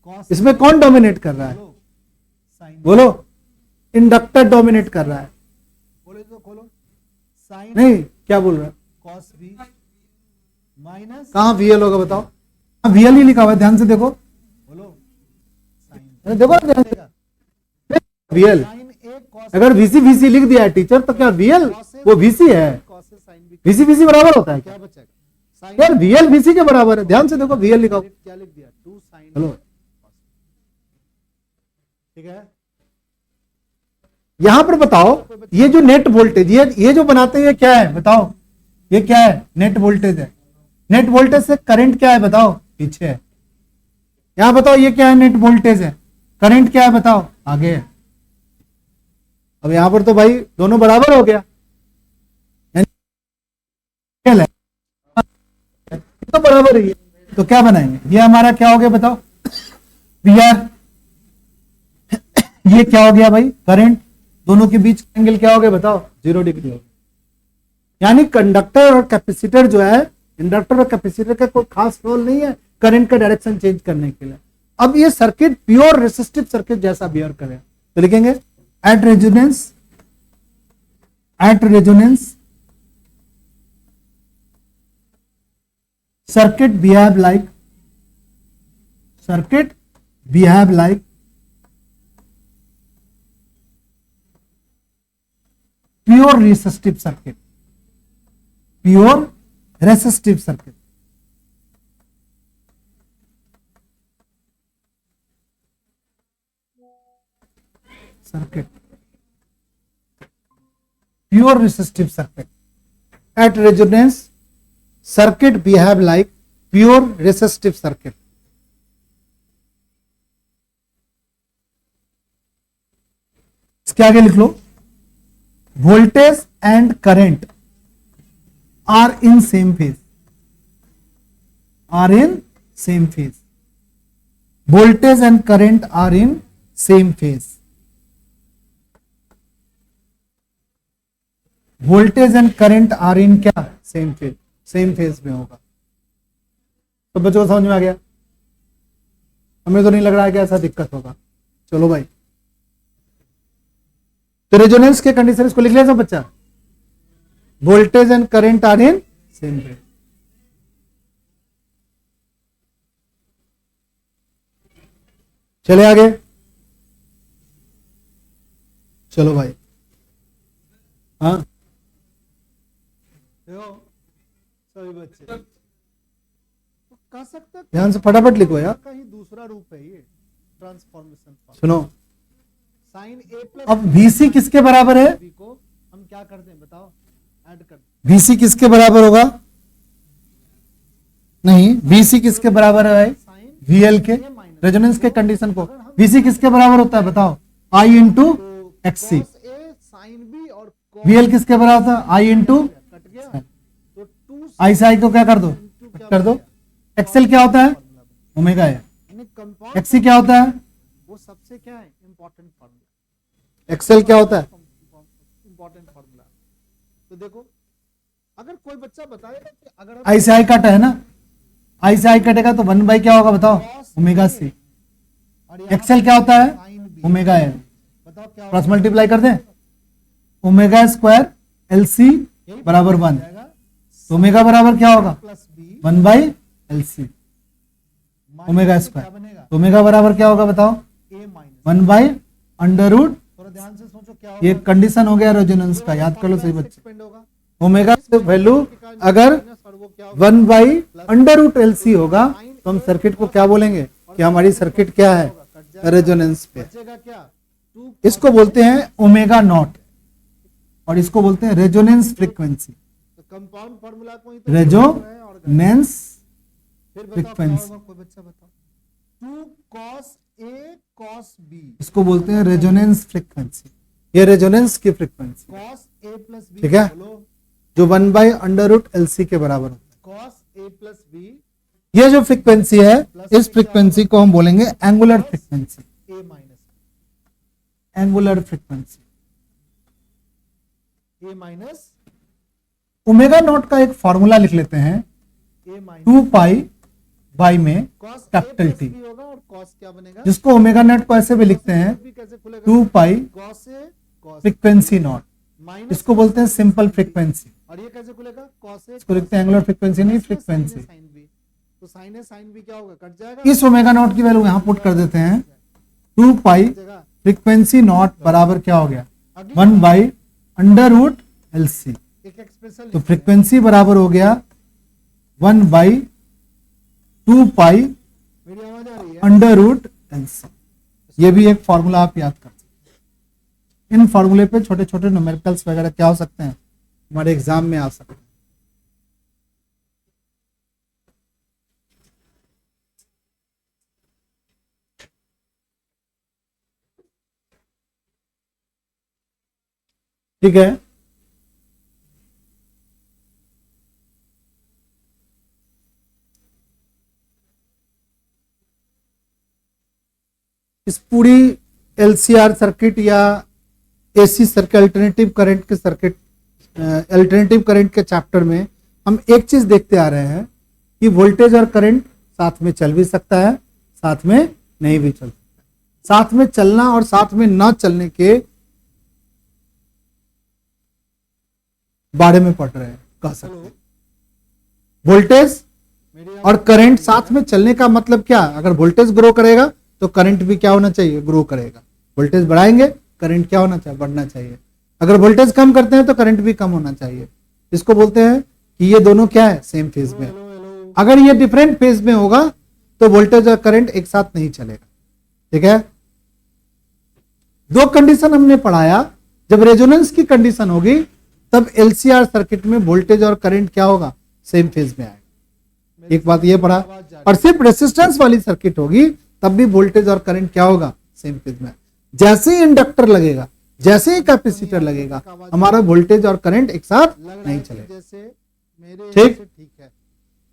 कॉस इसमें कौन डोमिनेट कर रहा है, साइन बोलो, इंडक्टर डोमिनेट कर रहा है, बोले तो खोलो साइन नहीं क्या बोल रहा है, कॉस बी माइनस कहाँ VL होगा बताओ, हाँ VL ही लिखा हुआ है, ध्यान से देखो, बोलो साइन अरे देखो ध्यान से, VL। साइन ए कॉस अगर VC लिख दिया है टीचर तो क्या VL वो VC है, कॉस से साइन भी VC बराबर होता है क्या क्या बचेगा, साइन यार, VL VC के बराबर है, ध्यान से देखो VL लिखा हुआ। क्या लिख दिया 2 साइन चलो ठीक है। यहां पर बताओ, ये जो नेट वोल्टेज, ये जो बनाते हैं ये क्या है बताओ, ये क्या है, नेट वोल्टेज है। नेट वोल्टेज से करंट क्या है बताओ, पीछे है। यहां बताओ ये क्या है, नेट वोल्टेज है, करंट क्या है बताओ, आगे है। अब यहां पर तो भाई दोनों बराबर हो गया, तो बराबर ही है, तो क्या बनाएंगे, ये हमारा क्या हो गया बताओ, VR। ये क्या हो गया भाई, करंट, दोनों के बीच एंगल क्या हो गया बताओ, 0 डिग्री हो गया। यानी कंडक्टर और कैपेसिटर जो है, इंडक्टर और कैपेसिटर का कोई खास रोल नहीं है करंट का डायरेक्शन चेंज करने के लिए। अब ये सर्किट प्योर रेसिस्टिव सर्किट जैसा बिहेव करे, तो लिखेंगे at resonance circuit behave like pure resistive circuit, at resonance circuit behave like pure resistive circuit। इसके आगे लिख लो, voltage and current are in same phase, voltage and current are in same phase, voltage and current are in क्या, same phase में होगा। तो बच्चों को समझ में आ गया, हमें तो नहीं लग रहा है कि ऐसा दिक्कत होगा। चलो भाई, तो रेजोनेंस के कंडीशन इसको लिख लिया सब बच्चा, voltage and current are in same phase. चले आगे, चलो भाई। हाँ देखो सभी बच्चे तो कह सकते हैं ध्यान से फटाफट लिखो यार। का ही दूसरा रूप है ये ट्रांसफॉर्मेशन। सुनो, साइन ए प्लस अब VC किसके बराबर है? बी को हम क्या करते हैं बताओ, ऐड कर VC किसके बराबर होगा? नहीं, VC किसके बराबर है भाई? साइन VL के। रेजोनेंस के कंडीशन को VC किसके बराबर होता है बताओ? I into XC। A sine B और VL किसके बराबर था? I इंटू कट गया तो 2 I से I को क्या कर दो? कर दो। XL क्या होता है? ओमेगा है। कंपाउंड XC क्या होता है? वो सबसे क्या है इंपॉर्टेंट फार्मूला, XL क्या होता है? Important formula. तो देखो अगर कोई बच्चा बताएगा कि अगर I से I कट है ना, I से I कटेगा तो 1 बाई क्या होगा बताओ? Omega C। XL क्या होता है? Omega L। बताओ क्या क्रॉस मल्टीप्लाई कर दें, ओमेगा स्क्वायर LC बराबर 1, तो ओमेगा बराबर क्या होगा? Plus B 1 by LC omega square. बनेगा तो ओमेगा बराबर क्या होगा बताओ? A minus. 1 by under root. थोड़ा ध्यान से सोचो क्या ये कंडीशन हो गया रेजोनेंस का, याद कर लो सही बच्चे। एक्सपेंड होगा ओमेगा से वैल्यू अगर और वो क्या होगा 1 बाई अंडर रूट LC होगा तो हम सर्किट को क्या बोलेंगे कि हमारी सर्किट क्या है? रेजोनेंस पे। बचेगा क्या 2 इसको बोलते हैं ओमेगा नॉट और इसको बोलते हैं रेजोनेंस फ्रीक्वेंसी। कंपाउंड फार्मूला को ही तो रेजोनेंस फिर बताओ क्या फ्रीक्वेंसी, होगा कोई बच्चा बताओ 2 cos A cos B इसको बोलते हैं रेजोनेंस फ्रीक्वेंसी। ये रेजोनेंस की frequency cos A plus B ठीक है, बोलो जो 1 बाई अंडर रूट LC के बराबर होता है। cos A plus B ये जो फ्रीक्वेंसी है, इस फ्रीक्वेंसी को हम बोलेंगे angular frequency. A minus angular frequency. A minus omega naught का एक फॉर्मूला लिख लेते हैं, A minus 2 पाई बाई में cos A capital plus T, B होगा और cos क्या बनेगा जिसको ओमेगा नॉट को ऐसे भी लिखते हैं B कैसे खुलेगा 2 पाई cos A cos frequency not, minus इसको बोलते हैं सिंपल फ्रीक्वेंसी। और ये कैसे खुलेगा cos A इसको लिखते हैं एंगुलर फ्रीक्वेंसी नहीं फ्रीक्वेंसी। sin B तो sin A sin B क्या होगा कट जाएगा इस ओमेगा नॉट की वैल्यू यहां पुट कर देते हैं, 2 पाई जगह फ्रीक्वेंसी नॉट बराबर क्या हो गया? अगली 1 बाई अंडर रूट LC। एक एक्सप्रेशन तो फ्रीक्वेंसी बराबर हो गया 1 बाई 2 पाई मेरी आवाज आ रही है अंडर रूट LC। ये भी एक फॉर्मूला आप याद कर सकते हैं। इन फॉर्मूले पे छोटे छोटे न्यूमेरिकल्स वगैरह क्या हो सकते हैं, हमारे एग्जाम में आ सकते हैं। ठीक है, इस पूरी LCR सर्किट या AC सर्किट अल्टरनेटिव करंट के सर्किट अल्टरनेटिव करंट के चैप्टर में हम एक चीज देखते आ रहे हैं कि वोल्टेज और करंट साथ में चल भी सकता है, साथ में नहीं भी चल सकता। साथ में चलना और साथ में ना चलने के बारे में पढ़ रहे हैं, कह सकते हैं। वोल्टेज मेरी और करंट साथ में चलने का मतलब क्या? अगर वोल्टेज ग्रो करेगा तो करंट भी क्या होना चाहिए? ग्रो करेगा। वोल्टेज बढ़ाएंगे, करंट क्या होना चाहिए? बढ़ना चाहिए। अगर वोल्टेज कम करते हैं तो करंट भी कम होना चाहिए। इसको बोलते हैं कि ये दोनों क्या है? सेम फेज में। हेलो अगर ये डिफरेंट फेज में होगा तो वोल्टेज और करंट एक साथ नहीं चलेगा। ठीक है, दो कंडीशन हमने पढ़ाया। जब रेजोनेंस की कंडीशन होगी तब LCR सर्किट में वोल्टेज और करंट क्या होगा? सेम फेज में आएगा। एक बात ये पढ़ा। और सिर्फ रेसिस्टेंस वाली सर्किट होगी तब भी वोल्टेज और करंट क्या होगा? सेम फेज में। जैसे ही इंडक्टर लगेगा, जैसे ही कैपेसिटर लगेगा, हमारा वोल्टेज और करंट एक साथ नहीं चलेगा। जैसे मेरे ठीक? ठीक है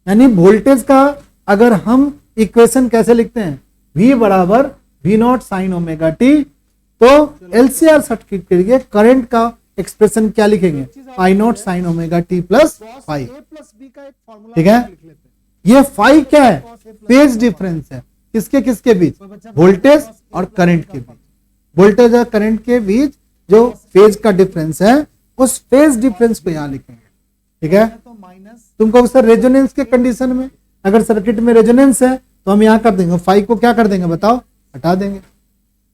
यानी वोल्टेज का अगर हम इक्वेशन कैसे लिखते हैं? V बराबर V naught sine omega T, तो LCR सर्किट के लिए करंट का एक्सप्रेशन क्या लिखेंगे? I naught sine omega T plus five. A plus B का एक फॉर्मूला ठीक है, लिख लेते हैं। ये फाइव क्या है? फेज डिफरेंस है। किसके किसके बीच? वोल्टेज और करंट के बीच। वोल्टेज और करंट के बीच जो फेज का डिफरेंस है, उस फेज डिफरेंस को यहां लिखेंगे। ठीक है, तो माइनस तो तुम कहोगे सर रेजोनेंस के कंडीशन में, अगर सर्किट में रेजोनेंस है तो हम यहाँ कर देंगे फाई को क्या कर देंगे बताओ, हटा देंगे।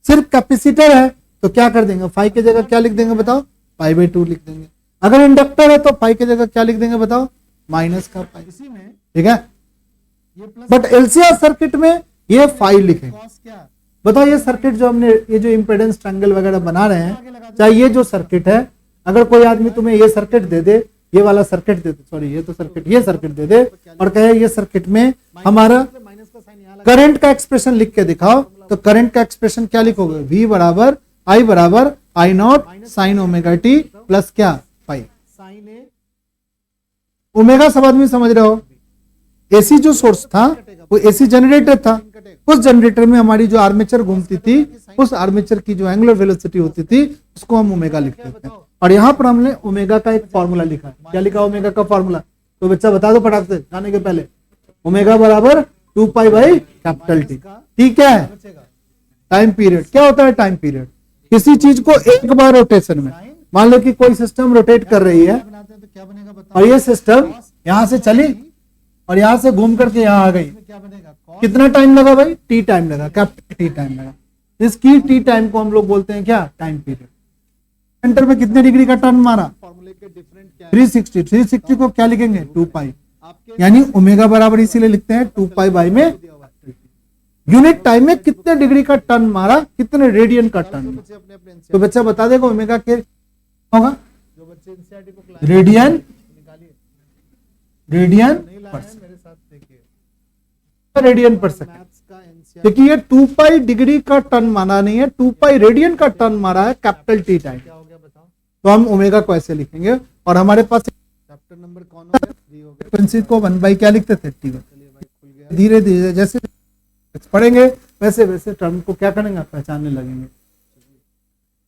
सिर्फ कैपेसिटर है तो क्या कर देंगे, फाई की जगह क्या लिख देंगे बताओ, पाई बाई 2 लिख देंगे। अगर इंडक्टर है तो फाई की जगह क्या लिख देंगे बताओ, माइनस का पाई। इसी में ठीक है, ये प्लस बट एलसीआर सर्किट में ये फाई लिखेंगे। कॉस क्या बताओ ये सर्किट जो हमने ये जो इंपेडेंस ट्रायंगल वगैरह बना रहे हैं, चाहे ये जो सर्किट है, अगर कोई आदमी तुम्हें ये सर्किट दे दे, ये वाला सर्किट दे दे, सॉरी ये तो सर्किट, ये सर्किट दे दे और कहे ये सर्किट में हमारा माइनस का साइन यहाँ करंट का एक्सप्रेशन लिख के दिखाओ, तो करंट का एक्सप्रेशन क्या लिखोगे, V बराबर I naught sine omega T plus क्या पाई। साइन ए ओमेगा सब आदमी समझ रहे हो। एसी जो सोर्स था वो एसी जनरेटर था, उस जनरेटर में हमारी जो आर्मेचर घूमती थी, उस आर्मेचर की जो एंगुलर वेलोसिटी होती थी उसको हम ओमेगा लिखते थे। और यहाँ पर हमने ओमेगा का एक फॉर्मूला लिखा है। क्या लिखा ओमेगा का फॉर्मूला, तो बच्चा बता दो फटाक से जाने के पहले। ओमेगा बराबर 2 पाई बाई कैपिटल टी। ठीक है, टाइम पीरियड क्या होता है, टाइम पीरियड किसी चीज को एक बार रोटेशन में, मान लो कि कोई सिस्टम रोटेट कर रही है बनाते हैं तो क्या बनेगा बताओ, और ये सिस्टम यहां से चली और यहां से घूम करके यहां आ गई, क्या बनेगा कॉस कितना टाइम लगा भाई, टी टाइम लगा, कैपिटल टी टाइम लगा। इसकी टी टाइम को हम लोग बोलते हैं क्या, टाइम पीरियड। सेंटर में कितने डिग्री का टर्न मारा, फॉर्मूले के डिफरेंट क्या है 360। 360 को क्या लिखेंगे 2 पाई, आपके यानी ओमेगा बराबर इसीलिए लिखते हैं 2 पाई बाई में दिया हुआ है। यूनिट टाइम में कितने डिग्री का टर्न मारा, कितने रेडियन का टर्न। बच्चे अपने अपने NCERT तो बच्चा बता देगा ओमेगा के होगा जो बच्चे NCERT को क्लास रेडियन, निकालिए, रेडियन नहीं लाया है मेरे साथ देखिए रेडियन पर सेकंड। मैथ्स का NCERT देखिए ये 2 पाई डिग्री का टर्न मारा नहीं है, 2 पाई रेडियन का टर्न मारा है कैपिटल टी टाइम। क्या हो गया बताओ, तो हम ओमेगा को ऐसे लिखेंगे और हमारे पास चैप्टर नंबर कौन हो गया 3 हो गया। फ्रीक्वेंसी को 1 बाई क्या लिखते थे, टी। चलिए भाई खुल गया। धीरे धीरे जैसे पढ़ेंगे वैसे वैसे टर्म को क्या करेंगे, पहचानने लगेंगे।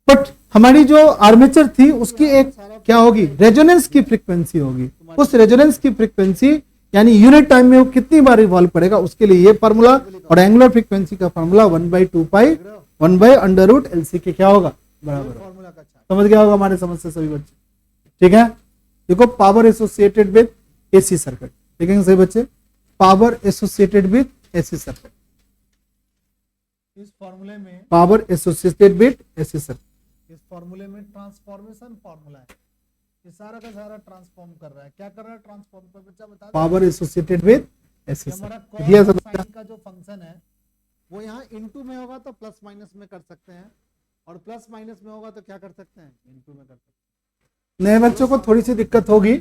बट हमारी जो आर्मेचर थी उसकी एक क्या होगी, रेजोनेंस की फ्रीक्वेंसी होगी। उस रेजोनेंस की फ्रीक्वेंसी यानी यूनिट टाइम में वो कितनी बार रिवॉल्व करेगा, उसके लिए ये फार्मूला, और एंगुलर फ्रीक्वेंसी का फार्मूला 1/2 पाई 1/√LC के क्या होगा बराबर होगा। फॉर्मूला का चार्ट समझ गया होगा हमारे समझ से सभी बच्चे। ठीक है, देखो power associated with AC circuit, देखेंगे सही बच्चे, power associated with AC circuit, इस फॉर्मूले में power associated with AC circuit. इस फॉर्मूले में ट्रांसफॉर्मेशन फॉर्मूला है, ये सारा का सारा ट्रांसफॉर्म कर रहा है। क्या कर रहा है ट्रांसफॉर्म कर, बच्चा बता दो। पावर एसोसिएटेड विद एसी ये हमारा सर्किट। ये सब साइन का जो फंक्शन है वो यहाँ इनटू में होगा तो प्लस माइनस में कर सकते हैं, और प्लस माइनस में होगा तो क्या कर सकते हैं, इनटू में कर सकते हैं। नए बच्चों को थोड़ी सी दिक्कत होगी,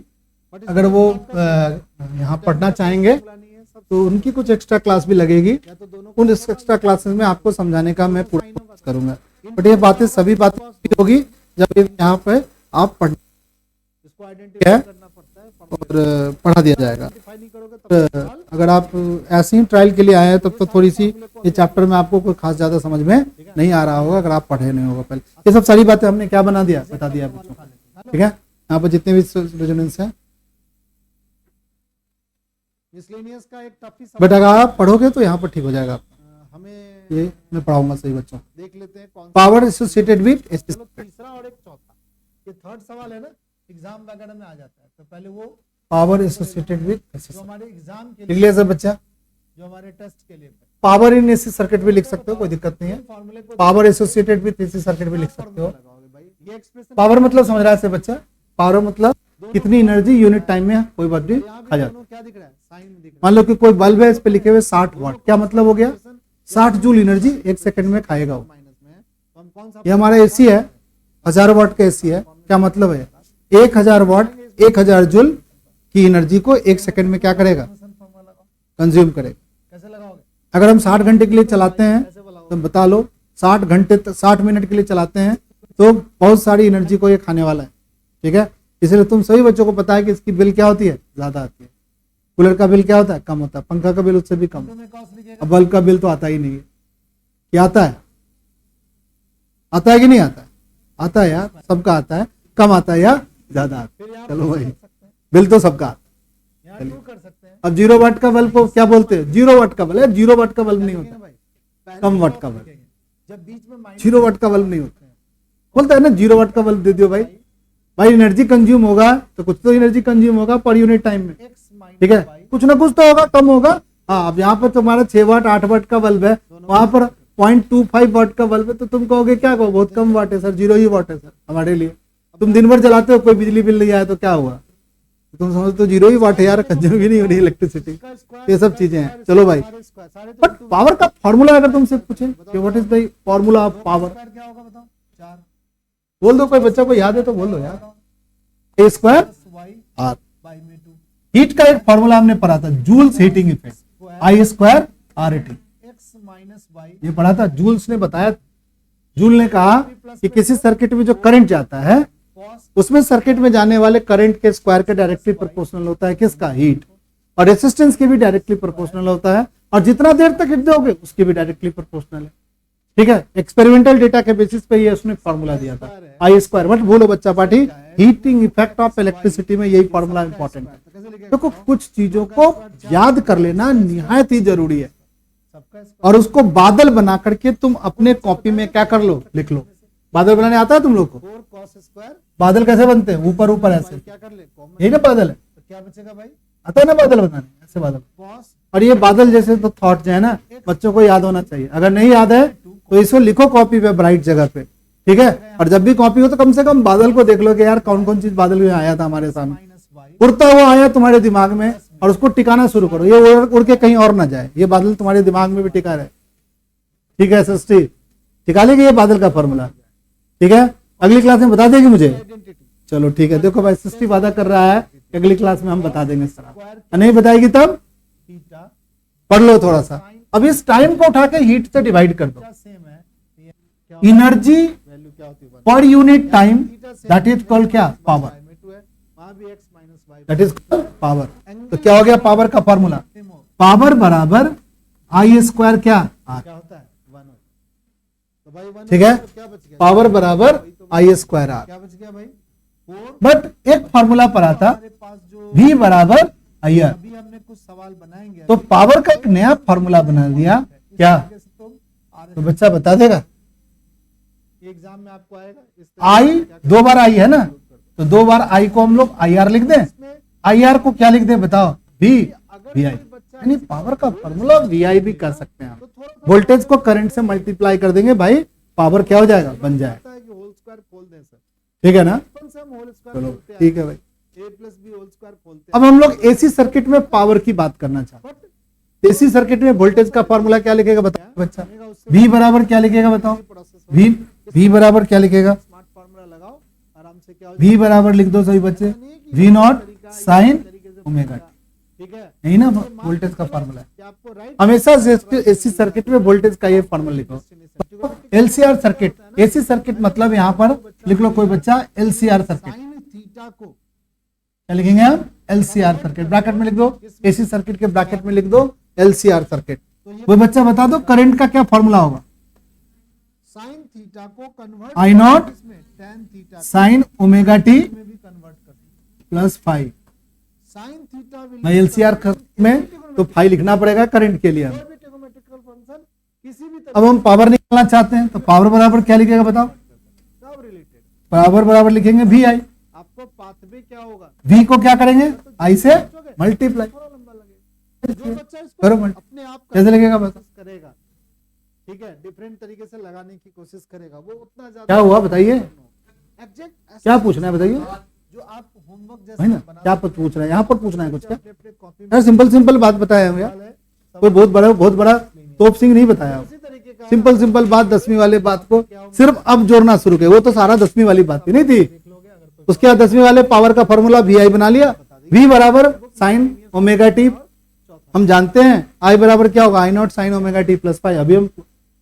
But अगर वो यहाँ पढ़ना चाहेंगे नहीं है सब, तो उनकी कुछ एक्स्ट्रा क्लास भी लगेगी। या तो दोनों उन एक्स्ट्रा क्लासेस में आपको समझाने का मैं पूरा कोशिश करूंगा। बट ये बातें सभी बातें होगी जब यहाँ पे आप पढ़ इसको आइडेंटिफाई करना पड़ता है, और पढ़ा दिया जाएगा। आइडेंटिफाई नहीं करोगे तो अगर आप ऐसे ही ट्रायल के लिए आए हैं तब तो थोड़ी सी ये चैप्टर में आपको कोई खास ज्यादा समझ में नहीं आ रहा होगा, अगर आप पढ़े नहीं होगा पहले। ये सब सारी बातें हमने क्या बना दिया, बता दिया बच्चों को। ठीक है, यहाँ पर जितने भी रेजोनेंस है, मिसलेनियस का एक टफी बट अगर आप पढ़ोगे तो यहाँ पर ठीक हो जाएगा। हमें ये मैं पढ़ाऊंगा सही बच्चों। देख लेते हैं कौन सा। पावर एसोसिएटेड विद चलो तीसरा और एक चौथा, ये थर्ड सवाल है ना, एग्जाम वगैरह में आ जाता है, तो पहले वो पावर एसोसिएटेड विद एसी जो हमारे एग्जाम के लिख लिए, लिया सर बच्चा। जो हमारे टेस्ट के लिए पावर इन एसी सर्किट भी लिख सकते हो, कोई दिक्कत नहीं है। फॉर्मूले को power associated with AC circuit भी लिख सकते हो। लगाओगे भाई, ये एक्सप्रेशन पावर मतलब समझ रहा है बच्चा, पावर मतलब कितनी एनर्जी यूनिट टाइम में कोई बात भी खा जाती है। क्या दिख रहा है, साइन दिख रहा मान लो कि कोई बल्ब है, इस पे लिखे हुए 60 वाट, क्या मतलब हो गया, 60 जूल एनर्जी 1 सेकंड में खाएगा वो। है माइनस में, तो हम कौन सा ये हमारा एसी है, 1000 वाट का एसी है, क्या मतलब है 1000 वाट 1000 जूल की एनर्जी को 1 सेकंड में क्या करेगा, फॉर्मूला लगाओ, कंज्यूम करेगा। कैसे लगाओगे, अगर हम 60 घंटे के लिए चलाते हैं कैसे लगाओगे, तो बता लो 60 घंटे 60 मिनट के लिए चलाते हैं तो बहुत सारी एनर्जी को ये खाने वाला है। ठीक है, इसलिए तुम सभी बच्चों को पता है कि इसकी बिल क्या होती है, ज्यादा आती है। कूलर का बिल क्या होता है, कम होता है। पंखा का बिल उससे भी कम। तुम्हें कॉस्ट लिखेगा, अब बल्ब का बिल तो आता ही नहीं है। क्या आता है, आता है कि नहीं आता है, आता है यार, सबका आता है। कम आता है या ज्यादा आता फिर है, यहाँ चलो भाई कर सकते हैं, बिल तो सबका आता यहाँ टू कर सकते हैं। है। अब 0 वाट का बल्ब को क्या बोलते हैं, 0 वाट का बल्ब है, 0 वाट का बल्ब नहीं लिखेंगे होता, भाई, पहले कम वाट cost का बल्ब। लिखेंगे, जब बीच में माइनस 0 वाट का बल्ब नहीं होता, बोलता है ना 0 वाट का बल्ब दे दियो भाई। भाई एनर्जी कंज्यूम होगा तो कुछ तो एनर्जी कंज्यूम होगा पर यूनिट टाइम में। एक्स ठीक है, कुछ ना कुछ तो होगा, कम होगा। हाँ, अब यहाँ पर तुम्हारा 6 वाट 8 वाट का बल्ब है, वहां पर 0.25 वाट का बल्ब है, तो तुम कहोगे क्या कहो, बहुत कम वाट है सर, 0 ही वाट है सर हमारे लिए। तुम दिन भर जलाते हो, कोई बिजली बिल नहीं आया तो क्या हुआ, तुम समझते हो 0 ही वाट है यार, कंज्यूम भी नहीं हो रही इलेक्ट्रिसिटी। ये सब चीजें हैं। चलो भाई, बट पावर का फॉर्मूला अगर तुमसे पूछे कि what is the formula of power, क्या होगा बताओ? 4 बोल दो, कोई बच्चा को याद है तो बोल दो यार। ए स्क्वायर आर। हीट का एक फॉर्मूला हमने पढ़ा था, Joule's heating effect, I square R T, x minus Y. ये पढ़ा था। जूल्स ने बताया, जूल ने कहा कि किसी सर्किट में जो करंट जाता है उसमें सर्किट में जाने वाले करंट के स्क्वायर के डायरेक्टली प्रोपोर्शनल होता है किसका, हीट, और रेसिस्टेंस के भी डायरेक्टली प्रोपोर्शनल होता है, और जितना देर तक हिट दोगे उसके भी डायरेक्टली प्रोपोर्शनल है। ठीक है, एक्सपेरिमेंटल डेटा के बेसिस पे ये उसने फॉर्मूला दिया था, आई स्क्वायर। बट बोलो बच्चा पाठी, हीटिंग इफेक्ट ऑफ इलेक्ट्रिसिटी में यही फॉर्मूला इंपॉर्टेंट है। देखो, कुछ चीजों को याद कर लेना निहायत ही जरूरी है, और उसको बादल बना करके तुम अपने कॉपी में क्या कर लो, लिख लो। बादल बनाने आता है तुम लोग को? 4 cos स्क्वायर। बादल कैसे बनते हैं, ऊपर ऊपर ऐसे, क्या कर ले, कॉमन यही ना बादल है, तो क्या बचेगा भाई? आता है ना बादल बनाने, ऐसे बादल। cos और ये बादल जैसे तो थॉट जो है ना, बच्चों को याद होना चाहिए। अगर नहीं याद है तो इसको लिखो कॉपी पे, ब्राइट जगह पे, ठीक है। और जब भी कॉपी हो तो कम से कम बादल को देख लो कि यार कौन कौन चीज बादल में आया था हमारे सामने, माइनस वाई। उड़ता हुआ आया तुम्हारे दिमाग में, और उसको टिकाना शुरू करो, ये उड़ के कहीं और ना जाए, ये बादल तुम्हारे दिमाग में भी टिका रहे। ठीक है सृष्टि, टिका लेगी ये बादल का फॉर्मूला, ठीक है। अगली क्लास में बता देगी मुझे, चलो ठीक है। देखो भाई, सृष्टि वादा कर रहा है कि अगली क्लास में हम बता देंगे सर, नहीं बताएगी तब थीटा पढ़ लो थोड़ा सा। अब इस टाइम को उठा के हीट से डिवाइड कर दो, सेम है, ये क्या एनर्जी वैल्यू क्या होती है? पर unit time, that is called क्या, पावर, वहां भी x minus Y. That is power. तो क्या हो गया पावर का फॉर्मूला, पावर बराबर आई स्क्वायर क्या, आर, क्या होता है 1। तो भाई 1 ठीक है। क्या बच गया? पावर बराबर आई स्क्वायर आर। क्या बच गया भाई? 4। बट एक फॉर्मूला पढ़ा था, हमारे पास जो V बराबर आई आर, अभी हमने कुछ सवाल बनाएंगे, तो पावर का एक नया फॉर्मूला बना दिया क्या, तो बच्चा बता देगा। एग्जाम में आपको आएगा इस आई 2 बार आई है ना, तो 2 बार आई को हम लोग आई आर लिख दें, आई आर को क्या लिख दें बताओ, वी वी आई। यानी पावर का फॉर्मूला वी आई भी कर सकते हैं आप। वोल्टेज को करंट से मल्टीप्लाई कर देंगे भाई, पावर क्या हो जाएगा, बन जाएगा। होल स्क्वायर खोल दें सर, ठीक है ना, बचपन से हम होल स्क्वायर चलो खोलते ठीक है भाई। a plus B whole square खोलते अब हम लोग एसी सर्किट में पावर की बात करना चाहते हैं। बट एसी सर्किट में वोल्टेज का फॉर्मूला क्या लिखेगा बताओ बच्चा, उससे V बराबर क्या लिखेगा बताओ, प्रोसेस V बराबर क्या लिखेगा, स्मार्ट फार्मूला लगाओ आराम से, क्या हो V बराबर लिख दो सभी बच्चे, V naught sine omega T, ठीक है। यही ना वोल्टेज का फॉर्मूला है। कि आपको राइट हमेशा एसी सर्किट में वोल्टेज का ये फॉर्मूला लिखो। एलसीआर सर्किट, एसी सर्किट मतलब यहाँ पर लिख लो कोई बच्चा एलसीआर सर्किट, साइन थीटा को क्या लिखेंगे हम, एलसीआर सर्किट, ब्रैकेट में लिख दो, एसी सर्किट के ब्रैकेट में लिख दो एलसीआर सर्किट। कोई बच्चा बता दो करंट का क्या फॉर्मूला होगा, साइन थीटा को कन्वर्ट आई नॉट इसमें tan theta sine omega T में भी कन्वर्ट कर दो। प्लस 5। साइन थीटा विल मैं एलसीआर में तो 5 लिखना पड़ेगा करंट के लिए हम। ट्रिगोनोमेट्रिकल फंक्शन किसी भी अब हम पावर निकालना चाहते हैं, तो पावर बराबर क्या लिखेगा बताओ, सब रिलेटेड पावर बराबर लिखेंगे वी आई, आपको पाथवे क्या होगा, वी को क्या करेंगे आई से मल्टीप्लाई, थोड़ा लंबा लगेगा। जो बच्चा इसको करो multiply। अपने आप कैसे लगेगा बता, करेगा, ठीक है, डिफरेंट तरीके से लगाने की कोशिश करेगा, वो उतना ज्यादा क्या हुआ बताइए, एग्जैक्ट क्या पूछना है बताइए जो आप होमवर्क है जैसे ना, क्या पूछ रहे हैं, यहाँ पर पूछना है कुछ क्या, अपने कॉपी में यार सिंपल बात बताया भैया, कोई बहुत बड़ा तोप सिंह नहीं बताया, इसी तरीके का सिंपल बात 10वीं वाले बात को सिर्फ अब जोड़ना शुरू किया, वो तो सारा 10वीं वाली बात ही नहीं थी। उसके बाद 10वीं वाले पावर का फॉर्मूला वी आई बना लिया, वी बराबर साइन ओमेगा टी, हम जानते हैं आई बराबर क्या होगा, I naught sine omega T plus 5। अभी हम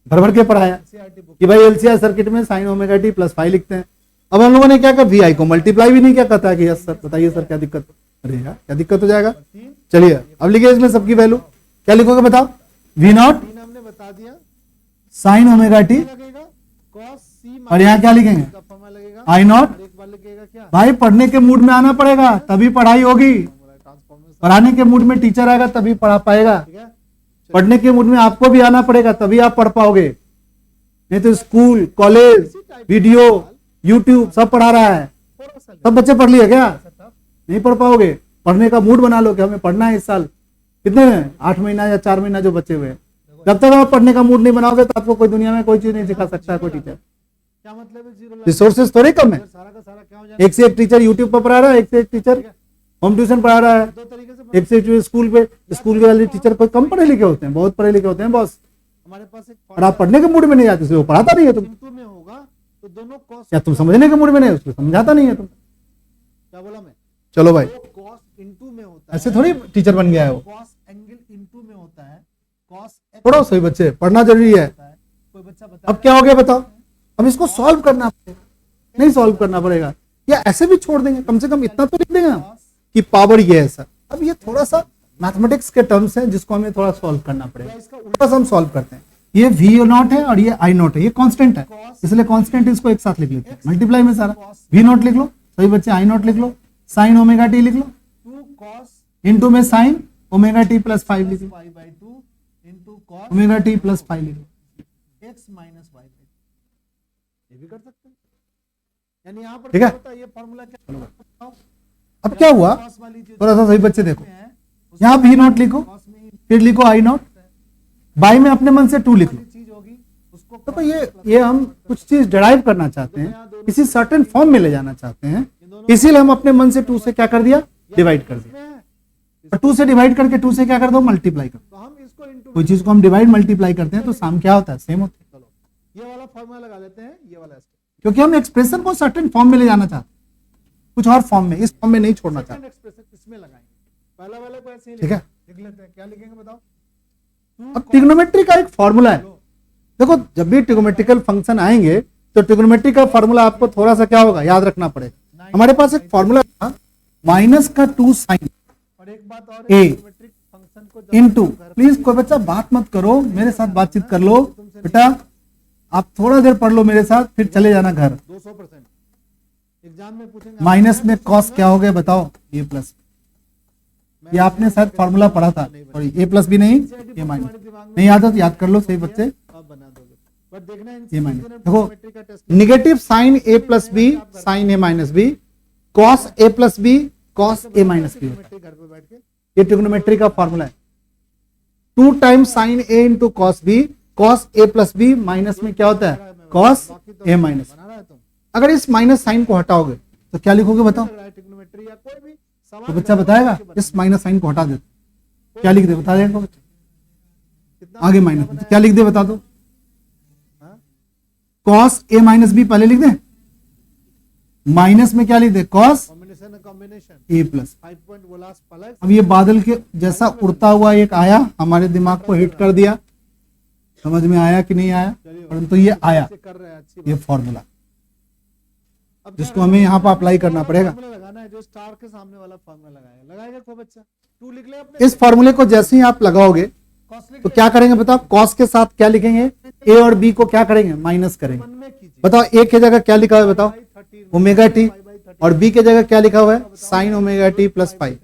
भर के पढ़ाया कि भाई एलसीआर सर्किट में साइन ओमेगा टी प्लस 5 लिखते हैं। अब हम लोगों ने क्या कहा, वी आई को मल्टीप्लाई भी नहीं क्या कहता कि यस सर बताइए सर क्या दिक्कत, अरे यार क्या दिक्कत हो जाएगा। चलिए अब लिखिए इसमें सबकी वैल्यू, क्या लिखोगे बताओ, वी नॉट तीन हमने बता दिया, साइन ओमेगा टी, लगेगा cos c और यहाँ क्या लिखेंगे का फॉर्मूला लगेगा, आई नॉट। और एक बार लगेगा क्या, भाई पढ़ने के मूड में आना पड़ेगा तभी पढ़ाई होगी, ट्रांसफॉर्मेशन, पढ़ाने के मूड में टीचर आएगा तभी पढ़ा पाएगा, ठीक है। पढ़ने के मूड में आपको भी आना पड़ेगा तभी आप पढ़ पाओगे, नहीं तो स्कूल कॉलेज वीडियो यूट्यूब सब पढ़ा रहा है, थोड़ा सा सब बच्चे पढ़ लिए क्या, नहीं पढ़ पाओगे। पढ़ने का मूड बना लो कि हमें पढ़ना है इस साल, कितने 8 महीना या 4 महीना जो बचे हुए हैं। जब तक आप पढ़ने का मूड नहीं बनाओगे तो आपको कोई दुनिया में कोई चीज नहीं सिखा सकता है कोई टीचर। क्या मतलब है जीरो? रिसोर्सेज थोड़े कम है, सारा का सारा क्या हो जाएगा? एक से एक टीचर यूट्यूब पर पढ़ा रहा है, एक से एक टीचर होम ट्यूशन पढ़ा रहा है, दो तरीके से एक से एक स्कूल के वाले टीचर कोई कम पढ़े लिखे होते हैं, बहुत पढ़े लिखे होते हैं बॉस। हमारे पास एक और आप पढ़ने के मूड में नहीं जाते इसलिए वो पढ़ाता नहीं है तुम, इनटू में होगा तो दोनों कॉस, या तुम समझने के मूड में नहीं उसको समझाता नहीं है तुम। क्या बोला मैं? चलो भाई, कॉस इनटू में होता है, ऐसे थोड़ी टीचर बन गया है वो। कॉस एंगल इनटू में होता है, कॉस पढ़ो सही बच्चे, पढ़ना जरूरी है। कोई बच्चा बता अब क्या हो गया बताओ, अब इसको सॉल्व करना पड़ेगा, नहीं सॉल्व करना पड़ेगा या ऐसे भी छोड़ देंगे, कम से कम इतना तो लिख देंगे हम कि पावर ये है सर। अब ये थोड़ा सा मैथमेटिक्स के टर्म्स हैं जिसको हमें थोड़ा सॉल्व करना पड़ेगा, थोड़ा सा हम सॉल्व करते हैं। ये वी नॉट है और ये आई नॉट है, ये कांस्टेंट है इसलिए कांस्टेंट इसको एक साथ लिख लेते हैं, मल्टीप्लाई में सारा वी नॉट लिख लो सही बच्चे, आई नॉट लिख लो, साइन ओमेगा टी लिख लो, 2 cos इनटू में साइन ओमेगा टी प्लस 5 लिख लो, pi by 2 into cos omega T plus 5 लिख लो। x minus y by 2, ये भी कर सकते हैं। यानी यहाँ पर ठीक है? क्या होता है, ये फॉर्मूला क्या बताओ? अब क्या हुआ, cos वाली जो थोड़ा सा सही बच्चे देखो, है उसमें यहाँ वी नॉट लिखो, cos में ही फिर लिखो आई नॉट, बाई में अपने मन से 2 लिख लो। चीज होगी उसको तो ये हम कुछ चीज डिराइव करना चाहते हैं, किसी सर्टेन फॉर्म में ले जाना चाहते हैं, इसीलिए हम अपने मन से 2 से क्या कर दिया, डिवाइड कर दिया। में है, और 2 से डिवाइड करके 2 से क्या कर दो, मल्टीप्लाई कर दो। तो हम इसको इनटू कोई चीज को हम डिवाइड मल्टीप्लाई करते हैं तो साम क्या होता है, सेम होता है, चलो ये वाला फॉर्मूला लगा लेते हैं, ये वाला क्योंकि हम एक्सप्रेशन को सर्टेन फॉर्म में ले जाना चाहते हैं, कुछ और फॉर्म में, इस फॉर्म में नहीं छोड़ना चाहते। सेकंड एक्सप्रेशन इसमें लगाएंगे, पहला वाले को ऐसे ही ठीक है, लिख लेते हैं। क्या लिखेंगे बताओ? अब ट्रिग्नोमेट्री का एक फॉर्मूला है, देखो जब भी ट्रिग्नोमेट्रिकल फंक्शन आएंगे तो ट्रिग्नोमेट्री का फॉर्मूला आपको थोड़ा सा क्या होगा, याद रखना पड़ेगा। हमारे पास एक फॉर्मूला था माइनस का 2 साइन और एक बात और, ए ज्योमेट्रिक फंक्शन को जब इनटू, प्लीज कोई बच्चा बात मत करो, मेरे साथ बातचीत कर लो बेटा, आप थोड़ा देर पढ़ लो मेरे साथ फिर चले जाना घर। 200% एग्जाम में पूछेंगे माइनस में कॉस क्या हो गया बताओ, ए प्लस, ये आपने शायद फॉर्मूला पढ़ा था, सॉरी ए प्लस भी नहीं, ये माइनस नहीं याद है तो याद कर लो सही बच्चे, अब बना दोगे, बट देखना इन ये माइनस देखो देखो, का test negative sign A plus B sign A minus B, cos A plus B cos A minus B होता है, घर पे बैठ के ये ट्रिग्नोमेट्री का फॉर्मूला है। 2 times sign A into cos B, cos A plus B minus में क्या होता है, कॉस ए माइनस। बना रहा है तुम, अगर इस माइनस साइन को हटाओगे तो क्या लिखोगे बताओ, लग रहा है ट्रिग्नोमेट्री या कोई भी तो सवाल बच्चा बताएगा, इस माइनस साइन को हटा दे क्या लिख दे, बता देगा बच्चा, कितना आगे माइनस क्या लिख दे बता दो, हाँ? कॉस ए माइनस बी पहले लिख दे, माइनस में क्या लिख दे, कॉस कॉम्बिनेशन ए प्लस। 5 पॉइंट बोला प्लस अब ये बादल के जैसा उड़ता हुआ एक आया, हमारे दिमाग को हिट कर दिया, समझ में आया कि नहीं आया, परंतु ये आया, कर रहे हैं अच्छी ये फॉर्मूला अब जिसको हमें यहाँ पर अप्लाई करना पड़ेगा। फॉर्मूला लगाना है, जो स्टार के सामने वाला फॉर्मूला लगाएगा कोई बच्चा, 2 लिख ले अपने, इस फॉर्मूले को जैसे ही आप लगाओगे कॉस लिख तो क्या करेंगे बताओ, कॉस के साथ क्या लिखेंगे, ए और बी को क्या करेंगे, माइनस करेंगे। मन में कीजिए, बताओ ए की जगह क्या लिखा हुआ है बताओ, ओमेगा टी, और बी की जगह क्या लिखा हुआ है, साइन ओमेगा टी प्लस 5।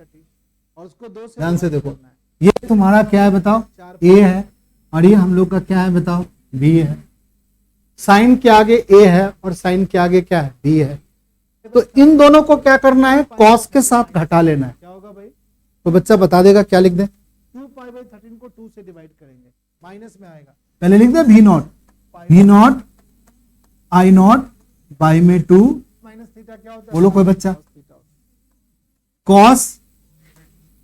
और उसको 2 से ध्यान से देखो, ये तुम्हारा क्या है बताओ, ए है, और ये हम लोग का क्या है बताओ, बी है। साइन के आगे ए है और साइन के आगे क्या है, बी है, तो इन दोनों को क्या करना है, कॉस के साथ घटा लेना है। क्या होगा भाई, तो बच्चा बता देगा, क्या लिख दे, 2 पाई बाई 13 को 2 से डिवाइड करेंगे, माइनस में आएगा, पहले लिख दे V naught, V naught I naught by में 2, माइनस थीटा क्या होता है, बोलो कोई बच्चा, cos थीटा। कॉस,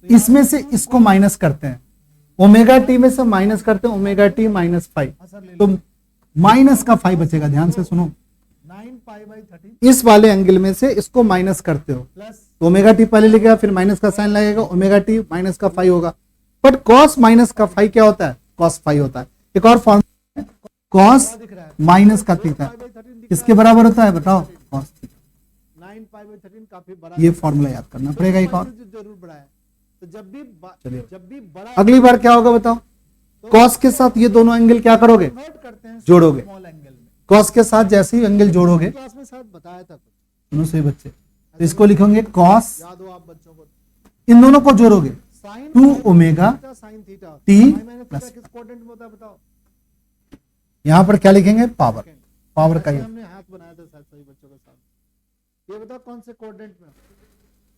इसमें से इसको माइनस करते हैं, ओमेगा टी में से माइनस करते हैं, ओमेगा टी माइनस 5, तो माइनस का 5 बचेगा। ध्यान से सुनो, 9 पाई बाई 13 इस वाले एंगल में से इसको माइनस करते हो प्लस तो ओमेगा टी पहले लिखेगा, फिर माइनस का साइन लगेगा, ओमेगा टी माइनस का 5 होगा, बट कॉस माइनस का 5 क्या होता है, कॉस 5 होता है। एक और फॉर्मूला, कॉस दिख रहा है, माइनस का थीटा पाई बाई 13 किसके बराबर होता है बताओ, कॉस थीटा। 9 पाई बाई 13 काफी बड़ा, ये फॉर्मूला याद करना पड़ेगा एक और। जरूर बड़ा है, तो चलिए। जब भी बड़ा अगली बार क्या होगा बताओ, कॉस के साथ ये दोनों एंगल क्या करोगे, कन्वर्ट करते हैं जोड़ोगे। स्मॉल एंगल में, कॉस के साथ जैसे ही एंगल जोड़ोगे, क्लास में शायद बताया था कुछ, सुनो सही बच्चे, तो इसको लिखेंगे कॉस, याद हो आप बच्चों को, इन दोनों को जोड़ोगे, sine 2 omega sine theta T plus किस क्वाड्रेंट में होता है बताओ, यहाँ पर क्या लिखेंगे, पावर, पावर का ये हमने हाथ बनाया था शायद सभी बच्चों के साथ, ये बताओ कौन से क्वाड्रेंट में,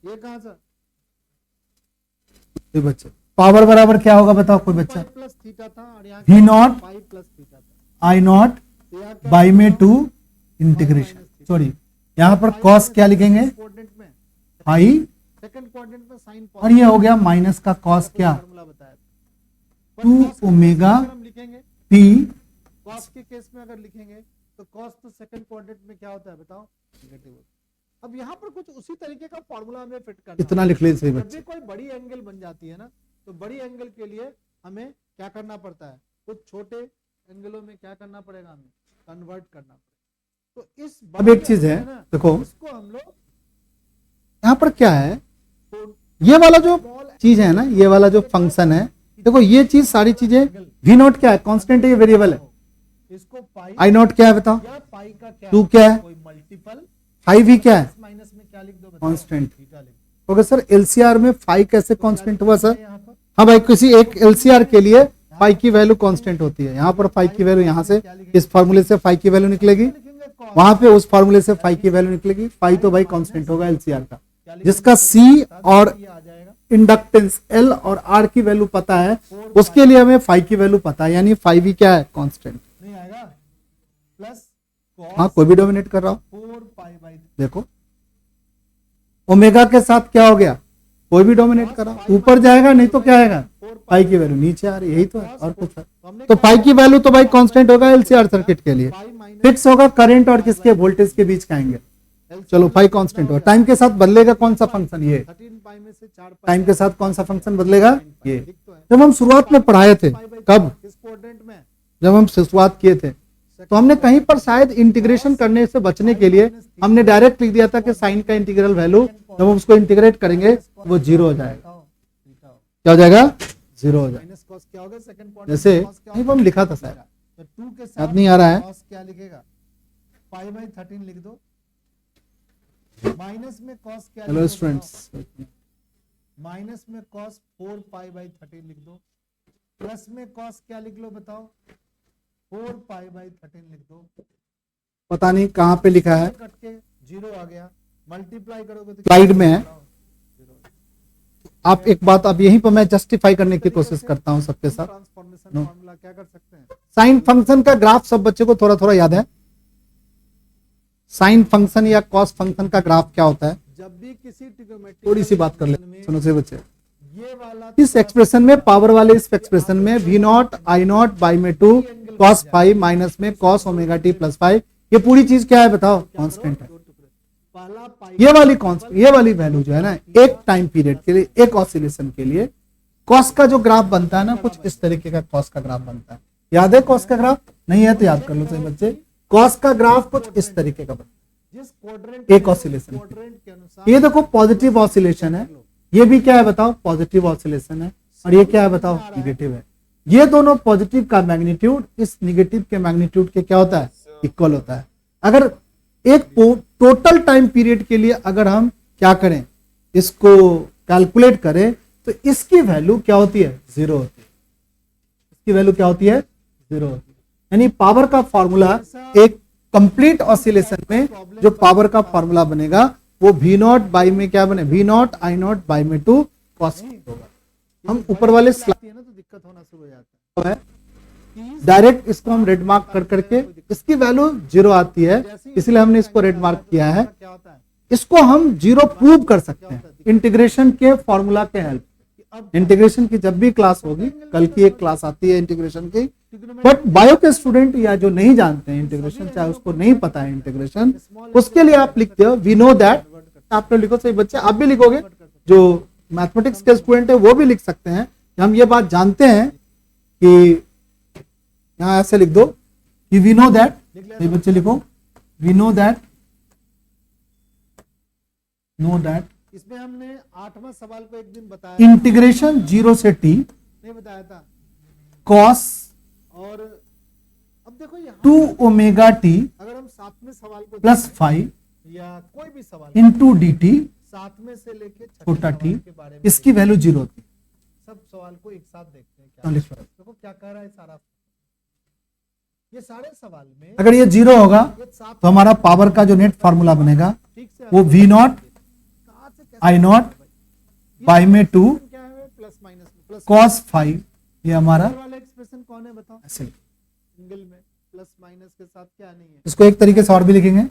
ये कहां से कोई बच्चा पावर बराबर क्या होगा बताओ कोई बच्चा? प्लस थीटा था और यहाँ V naught pi plus theta था। आई नॉट तो यहाँ क्या बाई में 2 इंटीग्रेशन, सॉरी यहाँ पर कॉस क्या लिखेंगे? कोऑर्डिनेट में, पाई, सेकंड कोऑर्डिनेट में साइन और ये हो गया माइनस का कॉस क्या? फार्मूला बताया था। 2 ओमेगा हम लिखेंगे टी। कॉस के केस में अगर लिखेंगे तो कॉस तो सेकंड कोऑर्डिनेट में क्या होता है बताओ? नेगेटिव। अब यहाँ पर कुछ उसी तरीके का फार्मूला हमें फिट करना इतना लिख लीजिए जब बच्चे। भी कोई बड़ी एंगल बन जाती है ना, तो बड़ी एंगल के लिए हमें क्या करना पड़ता है? कुछ छोटे एंगलों में क्या करना पड़ेगा? हमें कन्वर्ट करना पड़ेगा। तो इस अब एक चीज है ना, देखो, इसको हम लोग यहाँ पर क्या है, ये वाला जो चीज है ना, ये वाला जो फंक्शन है, देखो ये चीज सारी चीजें वी नॉट क्या है? कांस्टेंट है, ये वेरिएबल है। इसको पाई आई नॉट क्या है बताओ? या पाई का क्या 2 क्या है? कोई मल्टीपल 5 ही क्या है? माइनस में क्या लिख दो बताओ? कांस्टेंट। थीटा लिख ओके सर, एलसीआर में 5 कैसे कांस्टेंट हुआ सर? यहाँ पर हाँ भाई, किसी एक एलसीआर के लिए 5 की वैल्यू कांस्टेंट होती है। यहाँ पर 5 की वैल्यू यहाँ से इस फार्मूले से 5 की वैल्यू निकलेगी, लिखेंगे cos वहां पे उस फार्मूले से 5 की वैल्यू निकलेगी। 5 तो भाई कांस्टेंट होगा एलसीआर का, जिसका सी और ये आ जाएगा इंडक्टेंस एल और आर की वैल्यू पता है, उसके लिए हमें 5 की वैल्यू पता है, यानी 5 ही क्या है? कांस्टेंट। नहीं आएगा प्लस हाँ, कोई भी डोमिनेट कर रहा हो 4 पाई बाई देखो, ओमेगा के साथ क्या हो गया? कोई भी डोमिनेट कर रहा हो, ऊपर जाएगा, नहीं तो क्या आएगा? 5 की वैल्यू नीचे आ रही है, यही तो है और कुछ है। तो 5 की वैल्यू तो भाई कांस्टेंट होगा एलसीआर सर्किट के लिए। फिक्स होगा करंट और किसके? वोल्टेज के बीच का एंगल। चलो 5 कांस्टेंट होगा। टाइम के साथ बदलेगा कौन सा फंक्शन? ये 13 पाई में से 4 पाई टाइम के साथ कौन सा फंक्शन बदलेगा? ये ठीक तो है। जब हम शुरुआत में पढ़ाए थे, कब? किस कोऑर्डिनेट में? जब हम शुरुआत किए थे, तो हमने कहीं पर शायद इंटीग्रेशन करने से बचने के लिए हमने डायरेक्ट लिख दिया था कि साइन का इंटीग्रल वैल्यू जब हम उसको इंटीग्रेट करेंगे वो 0 हो जाएगा। क्या हो जाएगा? 0 हो जाएगा। माइनस कॉस क्या होगा? सेकंड कोऑर्डिनेट जैसे cos क्या नहीं, वो हम लिखा था शायद, तो 2 के साथ याद नहीं आ रहा है। cos क्या लिखेगा? पाई बाई 13 लिख दो। माइनस में cos क्या हेलो लिख दो स्टूडेंट्स, बताओ? माइनस में cos 4 पाई बाई 13 लिख दो। प्लस में cos क्या लिख लो बताओ? 4 पाई बाई 13 लिख दो। पता नहीं कहाँ पे लिखा है, कट के 0 आ गया। मल्टीप्लाई करोगे तो स्लाइड में है। आप एक बात, अब यहीं पर मैं जस्टिफाई करने की कोशिश करता हूं सबके साथ। ट्रांसफॉर्मेशन फार्मूला क्या कर सकते हैं? साइन फंक्शन का ग्राफ सब बच्चे को थोड़ा थोड़ा याद है? साइन फंक्शन या कॉस फंक्शन का ग्राफ क्या होता है? जब भी किसी ट्रिग्नोमेट्रिक थोड़ी सी बात कर ले, सुनो से बच्चे। ये वाला इस एक्सप्रेशन में, पावर वाले इस एक्सप्रेशन में V naught I naught by में 2 कॉस 5 माइनस में कॉस ओमेगा टी प्लस 5, ये पूरी चीज क्या है बताओ? कांस्टेंट है। पहला पाई ये वाली कांस्टेंट, ये वाली वैल्यू जो है ना, एक टाइम पीरियड के लिए, एक ऑसिलेशन के लिए कॉस का जो ग्राफ बनता है ना, कुछ इस तरीके का कॉस का ग्राफ बनता है। याद है कॉस का ग्राफ? नहीं है तो याद कर लो सही बच्चे। कॉस का ग्राफ कुछ इस तरीके का बनता जिस क्वाड्रेंट है, एक ऑसिलेशन। क्वाड्रेंट के अनुसार ये देखो पॉजिटिव ऑसिलेशन है, ये भी क्या है बताओ? पॉजिटिव ऑसिलेशन है, और ये क्या है बताओ? निगेटिव है। ये दोनों पॉजिटिव का मैग्नीट्यूड इस निगेटिव के मैग्नीट्यूड के क्या होता है? इक्वल होता है। अगर एक टोटल टाइम पीरियड के लिए अगर हम क्या करें, इसको कैलकुलेट करें, तो इसकी वैल्यू क्या होती है? 0 होती है। इसकी वैल्यू क्या होती है? 0 होती है। यानी पावर का फॉर्मूला, एक कंप्लीट ऑसिलेशन में जो पावर का फॉर्मूला बनेगा वो वी नॉट बाई में क्या बने? V naught I naught by में 2 कॉस होगा। हम ऊपर वाले स्लाइड है ना, तो दिक्कत होना शुरू हो जाता है। है, डायरेक्ट इसको हम रेड मार्क कर करके, इसकी वैल्यू 0 आती है, इसलिए हमने इसको रेड मार्क किया है। क्या होता है? इसको हम 0 प्रूव कर सकते हैं इंटीग्रेशन के फॉर्मूला के हेल्प। इंटीग्रेशन की जब भी क्लास होगी, कल की एक क्लास आती है इंटीग्रेशन की, बट बायो के स्टूडेंट या जो नहीं जानते हैं इंटीग्रेशन, चाहे उसको नहीं पता है इंटीग्रेशन, उसके लिए आप लिखते हो वी नो दैट। आप तो लिखो सही बच्चे, आप भी लिखोगे, जो मैथमेटिक्स के स्टूडेंट है वो भी लिख सकते हैं कि हम ये बात जानते हैं कि, यहां ऐसे लिख दो कि वी नो दैट, ये बच्चे लिखो we know that, know that इसमें हमने 8वां सवाल को एक दिन बताया इंटीग्रेशन 0 से t नहीं बताया था। cos और अब देखो यहाँ 2 ओमेगा t अगर हम 7वें सवाल को प्लस 5 या कोई भी सवाल इंटू डी टी 7वें से लेके छोटा छठे t, सवाल के बारे में इसकी वैल्यू 0 होती है। सब सवाल को एक साथ देखते हैं। क्या हाँ, लिखो। देखो क्या कह रहा है सारा, ये सारे सवाल में अगर ये 0 होगा ये सात तो हमारा पावर का जो नेट फार्मूला बनेगा ठीक से वो वी नॉट कहाँ से कैसे आई नॉट बाई में 2 क्या है? प्लस प्लस cos 5 ये हमारा वाला एक्सप्रेशन कौन है बताओ? ऐसे एंगल में प्लस माइनस के साथ क्या नहीं है? इसको एक तरीके से और भी लिखेंगे,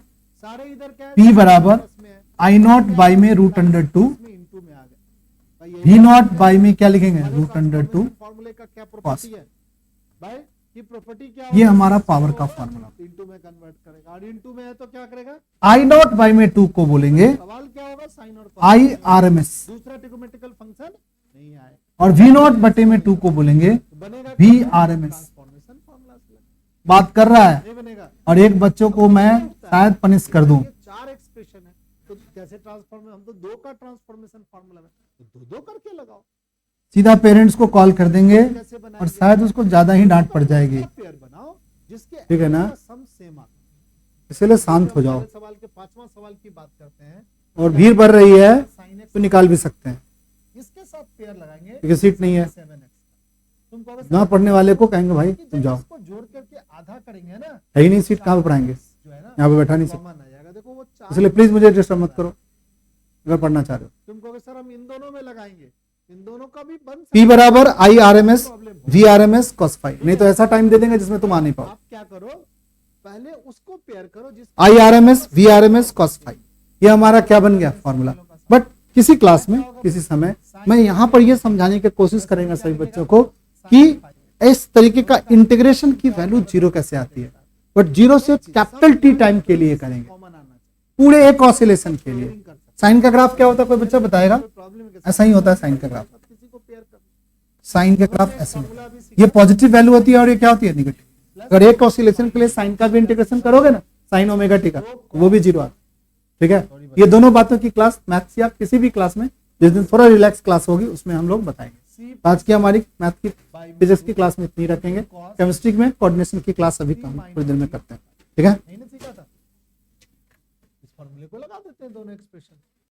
सारे इधर क्या है? P बराबर प्लस में है, I नॉट बाई में रूट अंडर टू, इसमें इनटू में आ गया भाई। V नॉट बाई में क्या लिखेंगे रूट अंडर टू, फॉर्मूले का क्या प्रॉपर्टी है भाई? ये प्रॉपर्टी क्या ये हमारा पावर का फॉर्मूला। इनटू में कन्वर्ट करेगा, और इनटू में है तो क्या करेगा? I नॉट बाई में 2 को बोलेंगे सवाल क्या होगा? साइन और I RMS, दूसरा ट्रिग्नोमेट्रिकल फंक्शन नहीं आए और V नॉट बटे में 2 को बोलेंगे तो बनेगा V RMS। ट्रांसफॉर्मेशन फॉर्मूला से बात कर रहा है, नहीं बनेगा। और एक बच्चों को मैं शायद पनिश कर दूं। ये चार एक्सप्रेशन है तो कैसे ट्रांसफॉर्म? हम तो दो का ट्रांसफॉर्मेशन फॉर्मूला में तो दो दो करके लगाओ। सीधा पेरेंट्स को कॉल कर देंगे कैसे और बनाएंगे? शायद उसको ज्यादा ही डांट पड़ जाएगी। पेयर बनाओ जिसके ठीक है ना? सम सेम आता है। इसलिए शांत हो जाओ। पहले सवाल के पांचवा सवाल की बात करते हैं। और भीड़ बढ़ रही है sin x तो निकाल भी सकते हैं, इसके साथ पेयर लगाएंगे क्योंकि सीट नहीं है। 7x। तुम कहोगे ना पढ़ने वाले को कहेंगे भाई कि तुम जब जाओ, इसको जोड़ करके आधा करेंगे ना, है ही नहीं सीट, कहाँ पे पढ़ाएंगे, जो है ना यहाँ पे बैठा नहीं सकते। कॉमन आ जाएगा। देखो वो चार, इसलिए प्लीज मुझे डिस्टर्ब मत करो अगर पढ़ना चाह रहे हो। तुम कहोगे सर हम इन दोनों में लगाएंगे, इन दोनों का भी बन P बराबर I RMS V RMS cos 5, नहीं तो ऐसा टाइम दे देंगे जिसमें तुम आ नहीं पाओ। आप क्या करो, पहले उसको पेयर करो जिस I RMS V RMS cos 5, ये हमारा क्या बन गया फॉर्मूला। बट किसी क्लास में किसी समय मैं यहाँ पर ये समझाने की कोशिश करेंगे सभी बच्चों को कि इस तरीके का इंटीग्रेशन की वैल्यू जीरो कैसे आती है, बट जीरो से कैपिटल T टाइम के लिए करेंगे, कॉमन आना चाहिए। पूरे एक ऑसिलेशन के लिए। साइन का ग्राफ क्या होता है, कोई बच्चा बताएगा? प्रॉब्लम है ऐसा ही होता है साइन का ग्राफ। किसी को पेयर कर साइन का ग्राफ ऐसे होता है, ये पॉजिटिव वैल्यू होती है और ये क्या होती है निगेटिव। अगर एक ऑसिलेशन के लिए साइन का भी इंटीग्रेशन करोगे ना, साइन ओमेगा टी का, वो भी जीरो आता है। ठीक है, ये दोनों बातों की क्लास मैथ्स या किसी भी क्लास में जिस दिन थोड़ा रिलैक्स क्लास होगी उसमें हम लोग बताएंगे। आज की हमारी मैथ की फिजिक्स की क्लास में इतनी रखेंगे। केमिस्ट्री में कोऑर्डिनेशन की क्लास अभी हम थोड़ी देर में करते हैं। ठीक है, नहीं ना सीखा था, इस फॉर्मूले को लगा देते हैं दोनों एक्सप्रेशन।